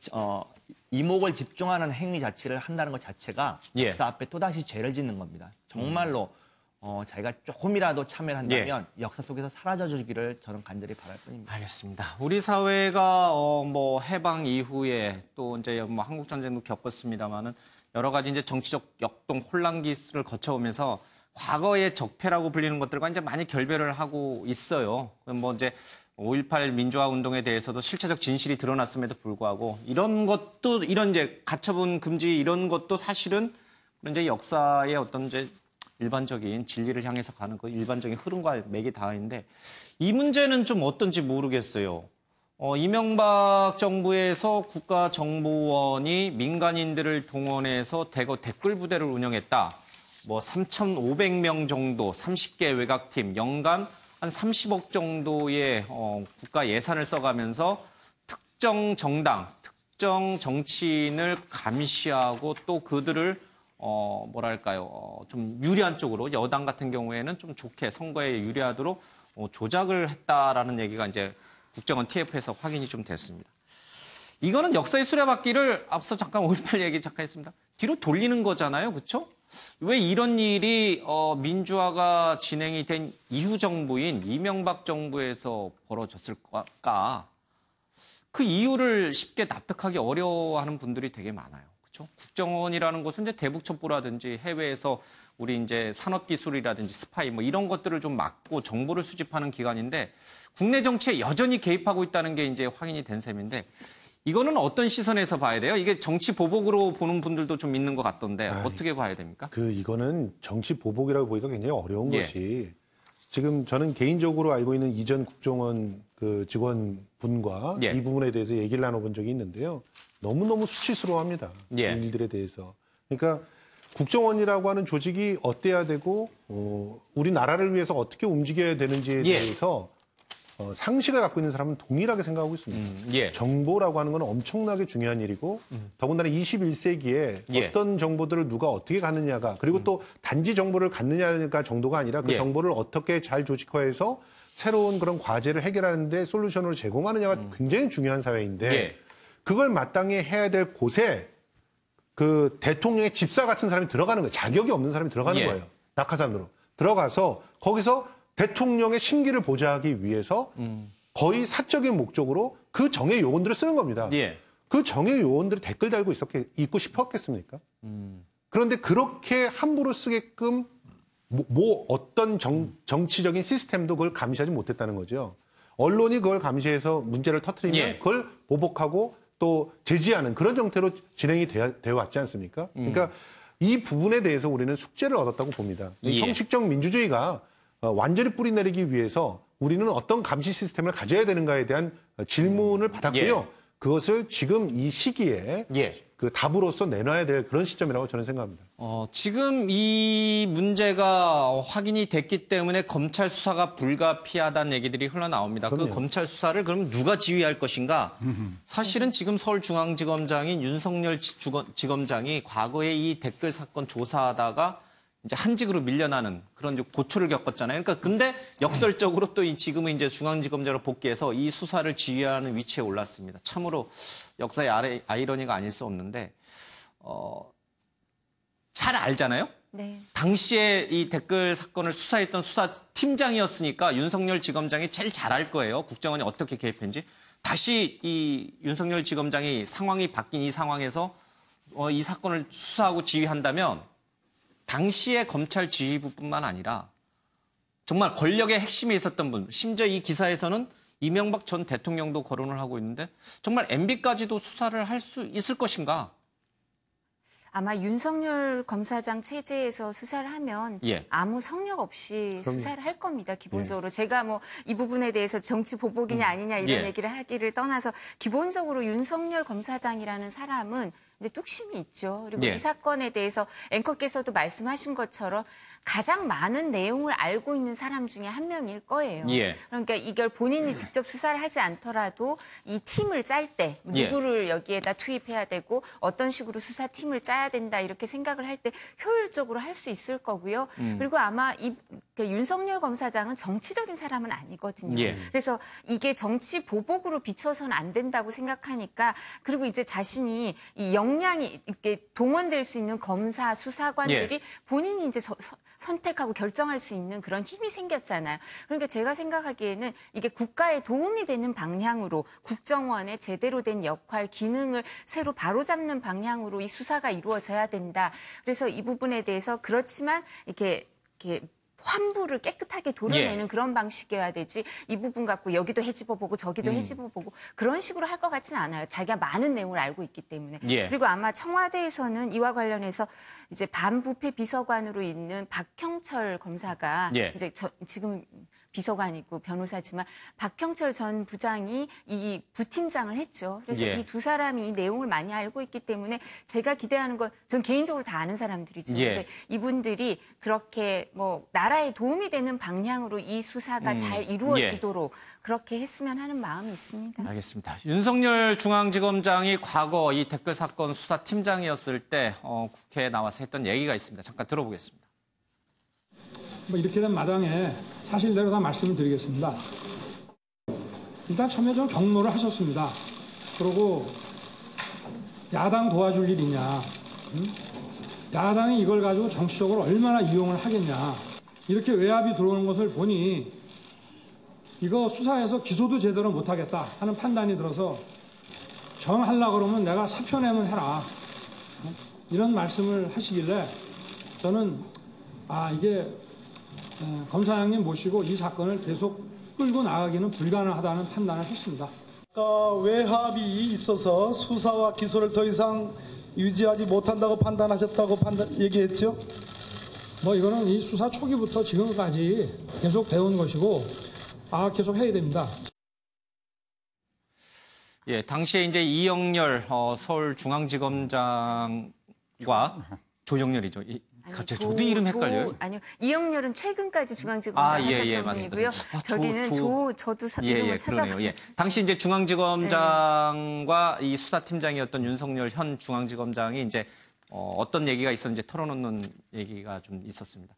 이목을 집중하는 행위 자체를 한다는 것 자체가 역사 앞에 또다시 죄를 짓는 겁니다. 정말로 자기가 조금이라도 참여를 한다면 역사 속에서 사라져 주기를 저는 간절히 바랄 뿐입니다. 알겠습니다. 우리 사회가 뭐 해방 이후에 또 이제 뭐 한국 전쟁도 겪었습니다만은 여러 가지 이제 정치적 역동 혼란기를 거쳐오면서 과거의 적폐라고 불리는 것들과 이제 많이 결별을 하고 있어요. 뭐 이제 5.18 민주화 운동에 대해서도 실체적 진실이 드러났음에도 불구하고 이런 것도 이런 이제 가처분 금지 이런 것도 사실은 이제 역사의 어떤 이제 일반적인 진리를 향해서 가는 그 일반적인 흐름과 맥이 닿아있는데 이 문제는 좀 어떤지 모르겠어요. 이명박 정부에서 국가정보원이 민간인들을 동원해서 대거 댓글 부대를 운영했다. 뭐 3,500명 정도, 30개 외곽팀, 연간 한 30억 정도의 국가 예산을 써가면서 특정 정당, 특정 정치인을 감시하고 또 그들을 좀 유리한 쪽으로 여당 같은 경우에는 좀 좋게 선거에 유리하도록 조작을 했다라는 얘기가 이제 국정원 TF에서 확인이 좀 됐습니다. 이거는 역사의 수레바퀴를 앞서 잠깐 5.18 얘기 잠깐 했습니다. 뒤로 돌리는 거잖아요. 그렇죠? 왜 이런 일이 민주화가 진행이 된 이후 정부인 이명박 정부에서 벌어졌을까? 그 이유를 쉽게 납득하기 어려워하는 분들이 되게 많아요. 그렇죠? 국정원이라는 것은 이제 대북 첩보라든지 해외에서 우리 이제 산업기술이라든지 스파이 뭐 이런 것들을 좀 막고 정보를 수집하는 기관인데 국내 정치에 여전히 개입하고 있다는 게 이제 확인이 된 셈인데 이거는 어떤 시선에서 봐야 돼요? 이게 정치 보복으로 보는 분들도 좀 있는 것 같던데 어떻게 봐야 됩니까? 이거는 정치 보복이라고 보기가 굉장히 어려운 것이 지금 저는 개인적으로 알고 있는 이전 국정원 그 직원분과 이 부분에 대해서 얘기를 나눠본 적이 있는데요. 너무너무 수치스러워합니다. 이 일들에 대해서. 그러니까 국정원이라고 하는 조직이 어때야 되고 우리나라를 위해서 어떻게 움직여야 되는지에 대해서 상식을 갖고 있는 사람은 동일하게 생각하고 있습니다. 정보라고 하는 건 엄청나게 중요한 일이고 더군다나 21세기에 어떤 정보들을 누가 어떻게 갖느냐가 그리고 또 단지 정보를 갖느냐가 정도가 아니라 그 정보를 어떻게 잘 조직화해서 새로운 그런 과제를 해결하는 데 솔루션을 제공하느냐가 굉장히 중요한 사회인데 그걸 마땅히 해야 될 곳에 그 대통령의 집사 같은 사람이 들어가는 거예요. 자격이 없는 사람이 들어가는 거예요. 낙하산으로. 들어가서 거기서 대통령의 심기를 보좌하기 위해서 거의 사적인 목적으로 그 정의 요원들을 쓰는 겁니다. 그 정의 요원들이 댓글 달고 있고 싶었겠습니까? 그런데 그렇게 함부로 쓰게끔 어떤 정치적인 시스템도 그걸 감시하지 못했다는 거죠. 언론이 그걸 감시해서 문제를 터뜨리면 예. 그걸 보복하고 또 제지하는 그런 형태로 진행이 되어 왔지 않습니까? 그러니까 이 부분에 대해서 우리는 숙제를 얻었다고 봅니다. 이 예. 형식적 민주주의가 완전히 뿌리내리기 위해서 우리는 어떤 감시 시스템을 가져야 되는가에 대한 질문을 받았고요. 예. 그것을 지금 이 시기에 예. 그 답으로서 내놔야 될 그런 시점이라고 저는 생각합니다. 지금 이 문제가 확인이 됐기 때문에 검찰 수사가 불가피하다는 얘기들이 흘러나옵니다. 그럼요. 그 검찰 수사를 그럼 누가 지휘할 것인가? 사실은 지금 서울중앙지검장인 윤석열 지검장이 과거에 이 댓글 사건 조사하다가 이제 한직으로 밀려나는 그런 이제 고초를 겪었잖아요. 그러니까 근데 역설적으로 또 이 지금은 이제 중앙지검장으로 복귀해서 이 수사를 지휘하는 위치에 올랐습니다. 참으로 역사의 아이러니가 아닐 수 없는데 잘 알잖아요. 네. 당시에 이 댓글 사건을 수사했던 수사팀장이었으니까 윤석열 지검장이 제일 잘 알 거예요. 국정원이 어떻게 개입했는지. 다시 이 윤석열 지검장이 상황이 바뀐 이 상황에서 이 사건을 수사하고 지휘한다면 당시의 검찰 지휘부뿐만 아니라 정말 권력의 핵심에 있었던 분, 심지어 이 기사에서는 이명박 전 대통령도 거론을 하고 있는데 정말 MB까지도 수사를 할 수 있을 것인가? 아마 윤석열 검사장 체제에서 수사를 하면 예. 아무 성역 없이 그럼요. 수사를 할 겁니다. 기본적으로. 제가 뭐 이 부분에 대해서 정치 보복이냐 아니냐 이런 예. 얘기를 하기를 떠나서 기본적으로 윤석열 검사장이라는 사람은 근데 뚝심이 있죠. 그리고 예. 이 사건에 대해서 앵커께서도 말씀하신 것처럼 가장 많은 내용을 알고 있는 사람 중에 한 명일 거예요. 예. 그러니까 이걸 본인이 직접 수사를 하지 않더라도 이 팀을 짤 때 예. 누구를 여기에다 투입해야 되고 어떤 식으로 수사팀을 짜야 된다 이렇게 생각을 할 때 효율적으로 할 수 있을 거고요. 그리고 아마 그 윤석열 검사장은 정치적인 사람은 아니거든요. 예. 그래서 이게 정치 보복으로 비춰서는 안 된다고 생각하니까 그리고 이제 자신이 이 역량이 이렇게 동원될 수 있는 검사 수사관들이 예. 본인이 이제 선택하고 결정할 수 있는 그런 힘이 생겼잖아요. 그러니까 제가 생각하기에는 이게 국가에 도움이 되는 방향으로 국정원의 제대로 된 역할, 기능을 새로 바로잡는 방향으로 이 수사가 이루어져야 된다. 그래서 이 부분에 대해서 그렇지만 이렇게 환부를 깨끗하게 도려내는 예. 그런 방식이어야 되지 이 부분 갖고 여기도 헤집어보고 저기도 헤집어보고 그런 식으로 할 것 같지는 않아요. 자기가 많은 내용을 알고 있기 때문에. 예. 그리고 아마 청와대에서는 이와 관련해서 이제 반부패 비서관으로 있는 박형철 검사가 예. 이제 지금 비서관이고 변호사지만 박형철 전 부장이 이 부팀장을 했죠. 그래서 예. 이 두 사람이 이 내용을 많이 알고 있기 때문에 제가 기대하는 건 전 개인적으로 다 아는 사람들이죠. 예. 근데 이분들이 그렇게 뭐 나라에 도움이 되는 방향으로 이 수사가 잘 이루어지도록 그렇게 했으면 하는 마음이 있습니다. 알겠습니다. 윤석열 중앙지검장이 과거 이 댓글 사건 수사팀장이었을 때 국회에 나와서 했던 얘기가 있습니다. 잠깐 들어보겠습니다. 뭐 이렇게 된 마당에 사실대로 다 말씀을 드리겠습니다. 일단 처음에 좀 경로를 하셨습니다. 그리고 야당 도와줄 일이냐, 야당이 이걸 가지고 정치적으로 얼마나 이용을 하겠냐, 이렇게 외압이 들어오는 것을 보니 이거 수사해서 기소도 제대로 못하겠다 하는 판단이 들어서 정하려고 그러면 내가 사표 내면 해라, 이런 말씀을 하시길래 저는 이게 검사장님 모시고 이 사건을 계속 끌고 나가기는 불가능하다는 판단을 했습니다. 외압이 있어서 수사와 기소를 더 이상 유지하지 못한다고 판단하셨다고 얘기했죠? 뭐 이거는 이 수사 초기부터 지금까지 계속 되어온 것이고 계속 해야 됩니다. 예, 당시에 이제 이영렬 서울중앙지검장과 조영렬이죠. 저도 이름 헷갈려요. 아니요. 이영렬은 최근까지 중앙지검장 하셨던 분이고요. 저기는 저도 이름을 찾아봐요. 예. 당시 이제 중앙지검장과 이 수사팀장이었던 윤석열 현 중앙지검장이 이제 어떤 얘기가 있었는지 털어놓는 얘기가 좀 있었습니다.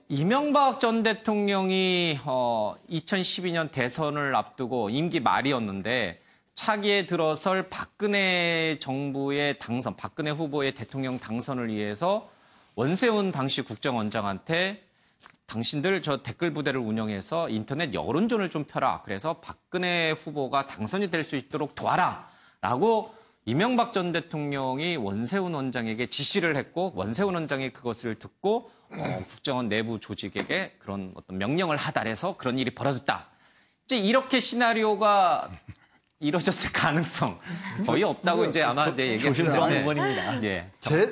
이명박 전 대통령이 2012년 대선을 앞두고 임기 말이었는데 차기에 들어설 박근혜 정부의 당선, 박근혜 후보의 대통령 당선을 위해서 원세훈 당시 국정원장한테 당신들 저 댓글 부대를 운영해서 인터넷 여론전을 좀 펴라. 그래서 박근혜 후보가 당선이 될 수 있도록 도와라. 라고 이명박 전 대통령이 원세훈 원장에게 지시를 했고 원세훈 원장이 그것을 듣고 국정원 내부 조직에게 그런 어떤 명령을 하달해서 그런 일이 벌어졌다. 이제 이렇게 시나리오가 이루어졌을 가능성 거의 없다고 이제 아마 얘기하는데 조심스러운 부분입니다. 예.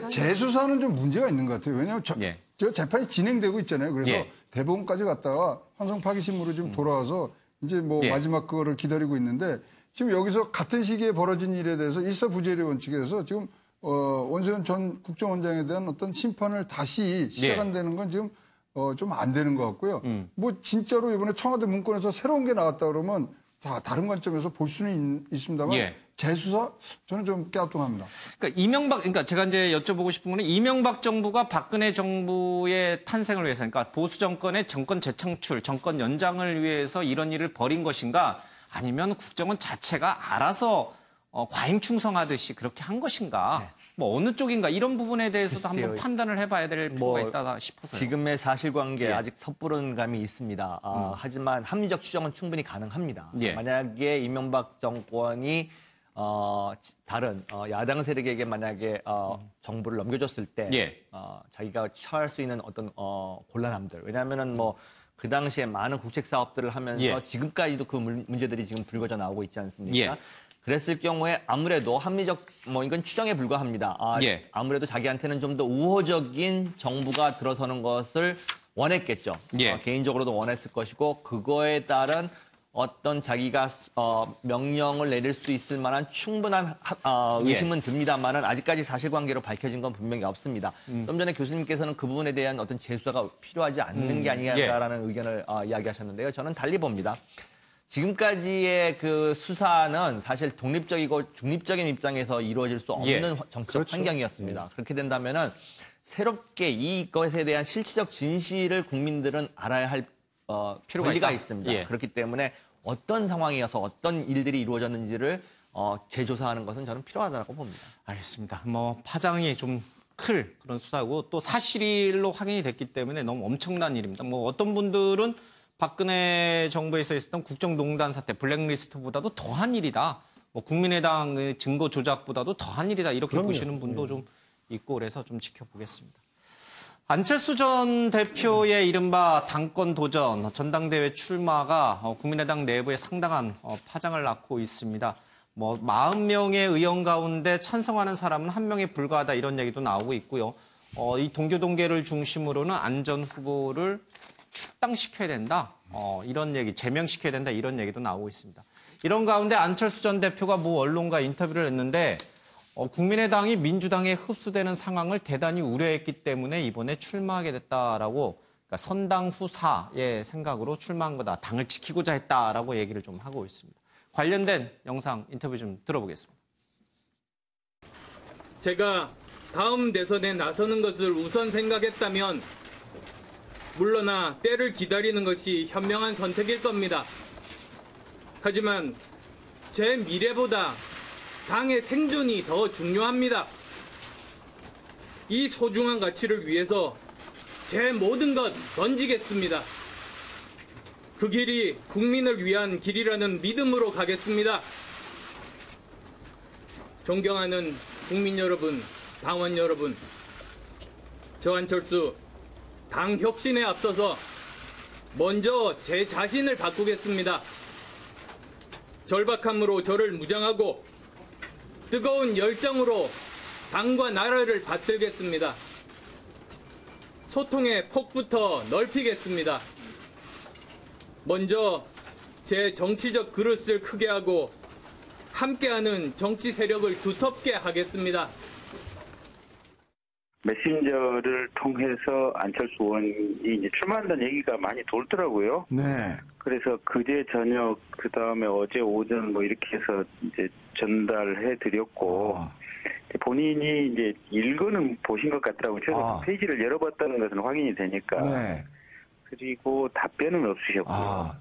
재수사는 좀 문제가 있는 것 같아요. 왜냐하면 예. 저 재판이 진행되고 있잖아요. 그래서 예. 대법원까지 갔다가 환송 파기심으로 지금 돌아와서 이제 뭐 예. 마지막 그거를 기다리고 있는데 지금 여기서 같은 시기에 벌어진 일에 대해서 일사부재리 원칙에서 지금 원세훈 전 국정원장에 대한 어떤 심판을 다시 시작한다는 건 지금 좀 안 되는 것 같고요. 뭐 진짜로 이번에 청와대 문건에서 새로운 게 나왔다 그러면 다 다른 관점에서 볼 수는 있습니다만 예. 재수사 저는 좀 깨알뚱합니다. 그러니까 제가 이제 여쭤보고 싶은 거는 이명박 정부가 박근혜 정부의 탄생을 위해서, 그러니까 보수 정권의 정권 재창출, 정권 연장을 위해서 이런 일을 벌인 것인가, 아니면 국정원 자체가 알아서 과잉 충성하듯이 그렇게 한 것인가, 네. 뭐 어느 쪽인가 이런 부분에 대해서도 글쎄요. 한번 판단을 해봐야 될 필요가 있다 싶어서요. 지금의 사실관계 예. 아직 섣부른 감이 있습니다. 하지만 합리적 추정은 충분히 가능합니다. 예. 만약에 이명박 정권이 다른 야당 세력에게 만약에 정부를 넘겨줬을 때 예. 자기가 처할 수 있는 어떤 곤란함들, 왜냐하면은 뭐 그 당시에 많은 국책 사업들을 하면서 예. 지금까지도 그 문제들이 지금 불거져 나오고 있지 않습니까? 예. 그랬을 경우에 아무래도 합리적 이건 추정에 불과합니다. 예. 아무래도 자기한테는 좀 더 우호적인 정부가 들어서는 것을 원했겠죠. 예. 개인적으로도 원했을 것이고 그거에 따른 어떤 자기가 명령을 내릴 수 있을 만한 충분한 의심은 듭니다만은 아직까지 사실관계로 밝혀진 건 분명히 없습니다. 좀 전에 교수님께서는 그 부분에 대한 어떤 재수사가 필요하지 않는 게 아니냐라는 의견을 이야기하셨는데요. 저는 달리 봅니다. 지금까지의 그 수사는 사실 독립적이고 중립적인 입장에서 이루어질 수 없는 정치적 환경이었습니다. 그렇게 된다면은 새롭게 이것에 대한 실질적 진실을 국민들은 알아야 할 필요가 권리가 있다. 있습니다. 예. 그렇기 때문에 어떤 상황이어서 어떤 일들이 이루어졌는지를 재조사하는 것은 저는 필요하다고 봅니다. 알겠습니다. 뭐 파장이 좀 클 그런 수사고 또 사실로 확인이 됐기 때문에 너무 엄청난 일입니다. 뭐 어떤 분들은 박근혜 정부에서 있었던 국정농단 사태, 블랙리스트보다도 더한 일이다. 뭐 국민의당의 증거 조작보다도 더한 일이다. 이렇게 보시는 분도 좀 있고 그래서 좀 지켜보겠습니다. 안철수 전 대표의 이른바 당권 도전, 전당대회 출마가 국민의당 내부에 상당한 파장을 낳고 있습니다. 뭐 40명의 의원 가운데 찬성하는 사람은 1명에 불과하다 이런 얘기도 나오고 있고요. 이 동교동계를 중심으로는 안 전 후보를 출당시켜야 된다. 이런 얘기, 제명시켜야 된다. 이런 얘기도 나오고 있습니다. 이런 가운데 안철수 전 대표가 모 언론과 인터뷰를 했는데 국민의당이 민주당에 흡수되는 상황을 대단히 우려했기 때문에 이번에 출마하게 됐다라고, 그러니까 선당 후사의 생각으로 출마한 거다. 당을 지키고자 했다라고 얘기를 좀 하고 있습니다. 관련된 영상 인터뷰 좀 들어보겠습니다. 제가 다음 대선에 나서는 것을 우선 생각했다면 물러나 때를 기다리는 것이 현명한 선택일 겁니다. 하지만 제 미래보다 당의 생존이 더 중요합니다. 이 소중한 가치를 위해서 제 모든 것 던지겠습니다. 그 길이 국민을 위한 길이라는 믿음으로 가겠습니다. 존경하는 국민 여러분, 당원 여러분, 저 안철수 당 혁신에 앞서서 먼저 제 자신을 바꾸겠습니다. 절박함으로 저를 무장하고 뜨거운 열정으로 당과 나라를 받들겠습니다. 소통의 폭부터 넓히겠습니다. 먼저 제 정치적 그릇을 크게 하고 함께하는 정치 세력을 두텁게 하겠습니다. 메신저를 통해서 안철수 의원이 이제 출마한다는 얘기가 많이 돌더라고요. 네. 그래서 그제 저녁, 그 다음에 어제 오전 뭐 이렇게 해서 이제 전달해 드렸고, 본인이 이제 읽어는 보신 것 같더라고요. 제가 페이지를 열어봤다는 것은 확인이 되니까. 네. 그리고 답변은 없으셨고요.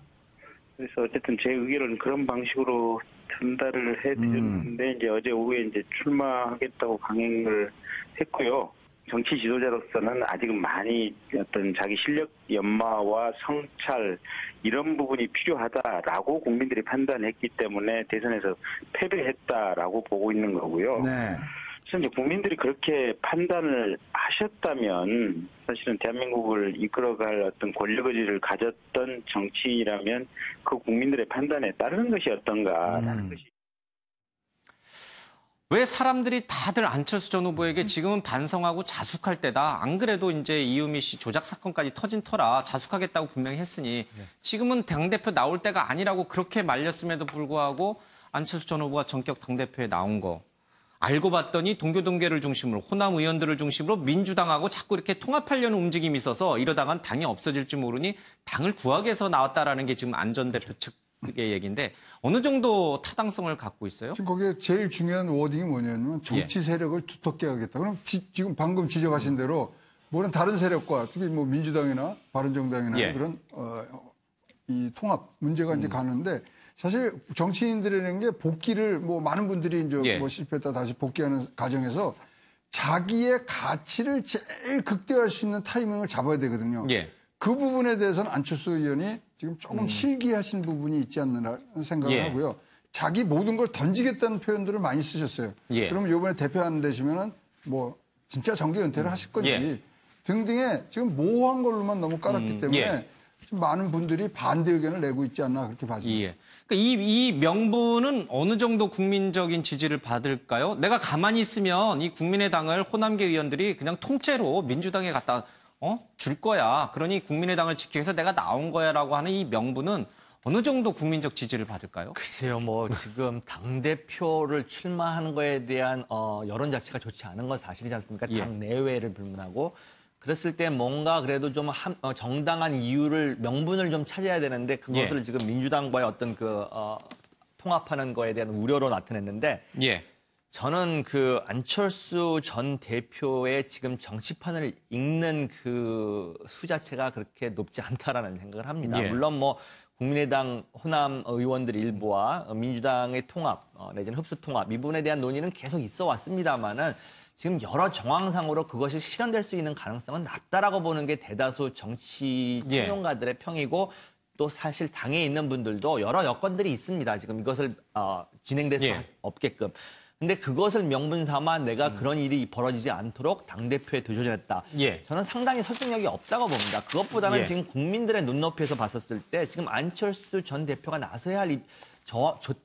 그래서 어쨌든 제 의견은 그런 방식으로 전달을 해 드렸는데, 이제 어제 오후에 이제 출마하겠다고 강행을 했고요. 정치 지도자로서는 아직은 많이 어떤 자기 실력 연마와 성찰 이런 부분이 필요하다라고 국민들이 판단했기 때문에 대선에서 패배했다라고 보고 있는 거고요. 네. 그래서 이제 국민들이 그렇게 판단을 하셨다면 사실은 대한민국을 이끌어갈 어떤 권력 의지를 가졌던 정치인이라면 그 국민들의 판단에 따르는 것이 어떤가라는 것이. 왜 사람들이 다들 안철수 전 후보에게 지금은 반성하고 자숙할 때다. 안 그래도 이제 이유미 씨 조작 사건까지 터진 터라 자숙하겠다고 분명히 했으니 지금은 당대표 나올 때가 아니라고 그렇게 말렸음에도 불구하고 안철수 전 후보가 전격 당대표에 나온 거. 알고 봤더니 동교동계를 중심으로 호남 의원들을 중심으로 민주당하고 자꾸 이렇게 통합하려는 움직임이 있어서 이러다간 당이 없어질지 모르니 당을 구하기 위해서 나왔다라는 게 지금 안 전 대표 측의 얘기인데 어느 정도 타당성을 갖고 있어요? 지금 거기에 제일 중요한 워딩이 뭐냐면 정치 세력을 두텁게 하겠다. 그럼 지금 방금 지적하신 대로 뭐는 다른 세력과 특히 뭐 민주당이나 바른정당이나 그런 이 통합 문제가 이제 가는데 사실 정치인들이라는 게 복귀를 뭐 많은 분들이 이제 뭐 실패했다 다시 복귀하는 과정에서 자기의 가치를 제일 극대화할 수 있는 타이밍을 잡아야 되거든요. 그 부분에 대해서는 안철수 의원이 지금 조금 실기하신 부분이 있지 않나 생각을 하고요. 자기 모든 걸 던지겠다는 표현들을 많이 쓰셨어요. 그럼 이번에 대표하는 되시면은 뭐 진짜 정계 은퇴를 하실 건지 등등의 지금 모호한 걸로만 너무 깔았기 때문에 좀 많은 분들이 반대 의견을 내고 있지 않나 그렇게 봐집니다. 그러니까 이 명분은 어느 정도 국민적인 지지를 받을까요? 내가 가만히 있으면 이 국민의당을 호남계 의원들이 그냥 통째로 민주당에 갖다 줄 거야. 그러니 국민의당을 지키기 위해서 내가 나온 거야라고 하는 이 명분은 어느 정도 국민적 지지를 받을까요? 글쎄요, 뭐 지금 당대표를 출마하는 거에 대한 여론 자체가 좋지 않은 건 사실이지 않습니까? 당 내외를 불문하고. 그랬을 때 뭔가 그래도 좀 정당한 이유를 명분을 좀 찾아야 되는데 그것을 지금 민주당과의 어떤 통합하는 거에 대한 우려로 나타냈는데 저는 그 안철수 전 대표의 지금 정치판을 읽는 그 수 자체가 그렇게 높지 않다라는 생각을 합니다. 물론 뭐 국민의당 호남 의원들 일부와 민주당의 통합 내지는 흡수 통합 이 부분에 대한 논의는 계속 있어 왔습니다만은 지금 여러 정황상으로 그것이 실현될 수 있는 가능성은 낮다라고 보는 게 대다수 정치 평론가들의 평이고 또 사실 당에 있는 분들도 여러 여건들이 있습니다. 지금 이것을 진행될 수 없게끔. 근데 그것을 명분 삼아 내가 그런 일이 벌어지지 않도록 당대표에 도전했다. 저는 상당히 설득력이 없다고 봅니다. 그것보다는 지금 국민들의 눈높이에서 봤었을 때 지금 안철수 전 대표가 나서야 할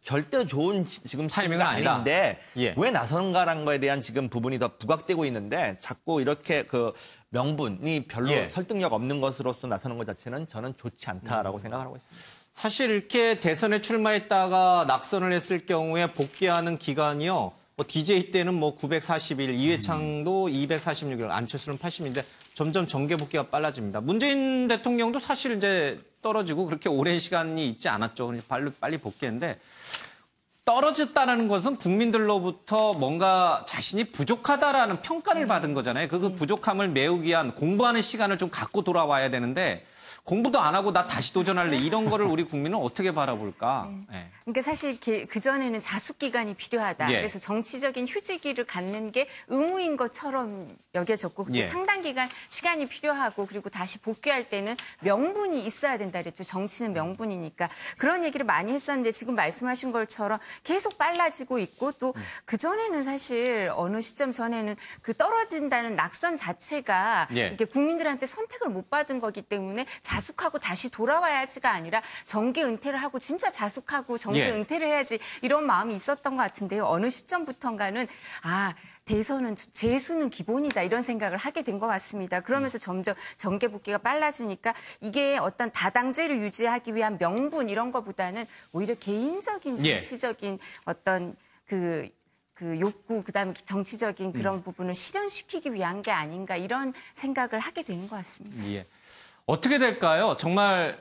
절대로 좋은 지금 타이밍은 아닌데 왜 나서는가라는 거에 대한 지금 부분이 더 부각되고 있는데 자꾸 이렇게 그 명분이 별로 설득력 없는 것으로서 나서는 것 자체는 저는 좋지 않다라고 생각을 하고 있습니다. 사실 이렇게 대선에 출마했다가 낙선을 했을 경우에 복귀하는 기간이요. 뭐 DJ 때는 뭐 940일, 이회창도 246일, 안철수는 80일인데 점점 정계 복귀가 빨라집니다. 문재인 대통령도 사실 이제 떨어지고 그렇게 오랜 시간이 있지 않았죠. 빨리 복귀했는데 떨어졌다는 것은 국민들로부터 뭔가 자신이 부족하다라는 평가를 받은 거잖아요. 그 부족함을 메우기 위한 공부하는 시간을 좀 갖고 돌아와야 되는데 공부도 안 하고 나 다시 도전할래 이런 거를 우리 국민은 어떻게 바라볼까? 그러니까 사실 그전에는 자숙 기간이 필요하다. 그래서 정치적인 휴지기를 갖는 게 의무인 것처럼 여겨졌고 그게 상당 기간 시간이 필요하고 그리고 다시 복귀할 때는 명분이 있어야 된다 그랬죠. 정치는 명분이니까. 그런 얘기를 많이 했었는데 지금 말씀하신 것처럼 계속 빨라지고 있고 또 그전에는 사실 어느 시점 전에는 그 떨어진다는 낙선 자체가 이렇게 국민들한테 선택을 못 받은 거기 때문에 자숙하고 다시 돌아와야지가 아니라 정계 은퇴를 하고 진짜 자숙하고 정계 은퇴를 해야지 이런 마음이 있었던 것 같은데요. 어느 시점부터인가는 대선은 재수는 기본이다 이런 생각을 하게 된 것 같습니다. 그러면서 점점 정계 복귀가 빨라지니까 이게 어떤 다당제를 유지하기 위한 명분 이런 거보다는 오히려 개인적인 정치적인 어떤 그 욕구, 그다음에 정치적인 그런 부분을 실현시키기 위한 게 아닌가 이런 생각을 하게 되는 것 같습니다. 어떻게 될까요? 정말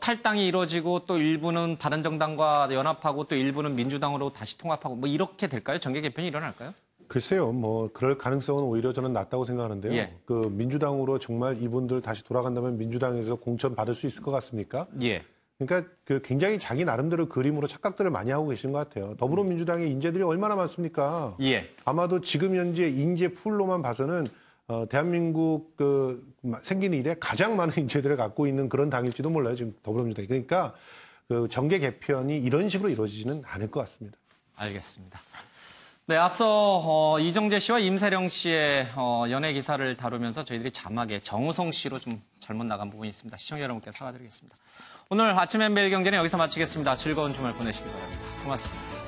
탈당이 이루어지고 또 일부는 바른정당과 연합하고 또 일부는 민주당으로 다시 통합하고 뭐 이렇게 될까요? 정계 개편이 일어날까요? 글쎄요, 뭐 그럴 가능성은 오히려 저는 낮다고 생각하는데요. 그 민주당으로 정말 이분들 다시 돌아간다면 민주당에서 공천 받을 수 있을 것 같습니까? 그러니까 그 굉장히 자기 나름대로 그림으로 착각들을 많이 하고 계신 것 같아요. 더불어민주당의 인재들이 얼마나 많습니까? 아마도 지금 현재 인재 풀로만 봐서는 대한민국 생긴 이래 가장 많은 인재들을 갖고 있는 그런 당일지도 몰라요. 지금 더불어민주당. 그러니까 그 정계 개편이 이런 식으로 이루어지지는 않을 것 같습니다. 알겠습니다. 네, 앞서 이정재 씨와 임세령 씨의 연예 기사를 다루면서 저희들이 자막에 정우성 씨로 좀 잘못 나간 부분이 있습니다. 시청자 여러분께 사과드리겠습니다. 오늘 아침 MBL 경제는 여기서 마치겠습니다. 즐거운 주말 보내시기 바랍니다. 고맙습니다.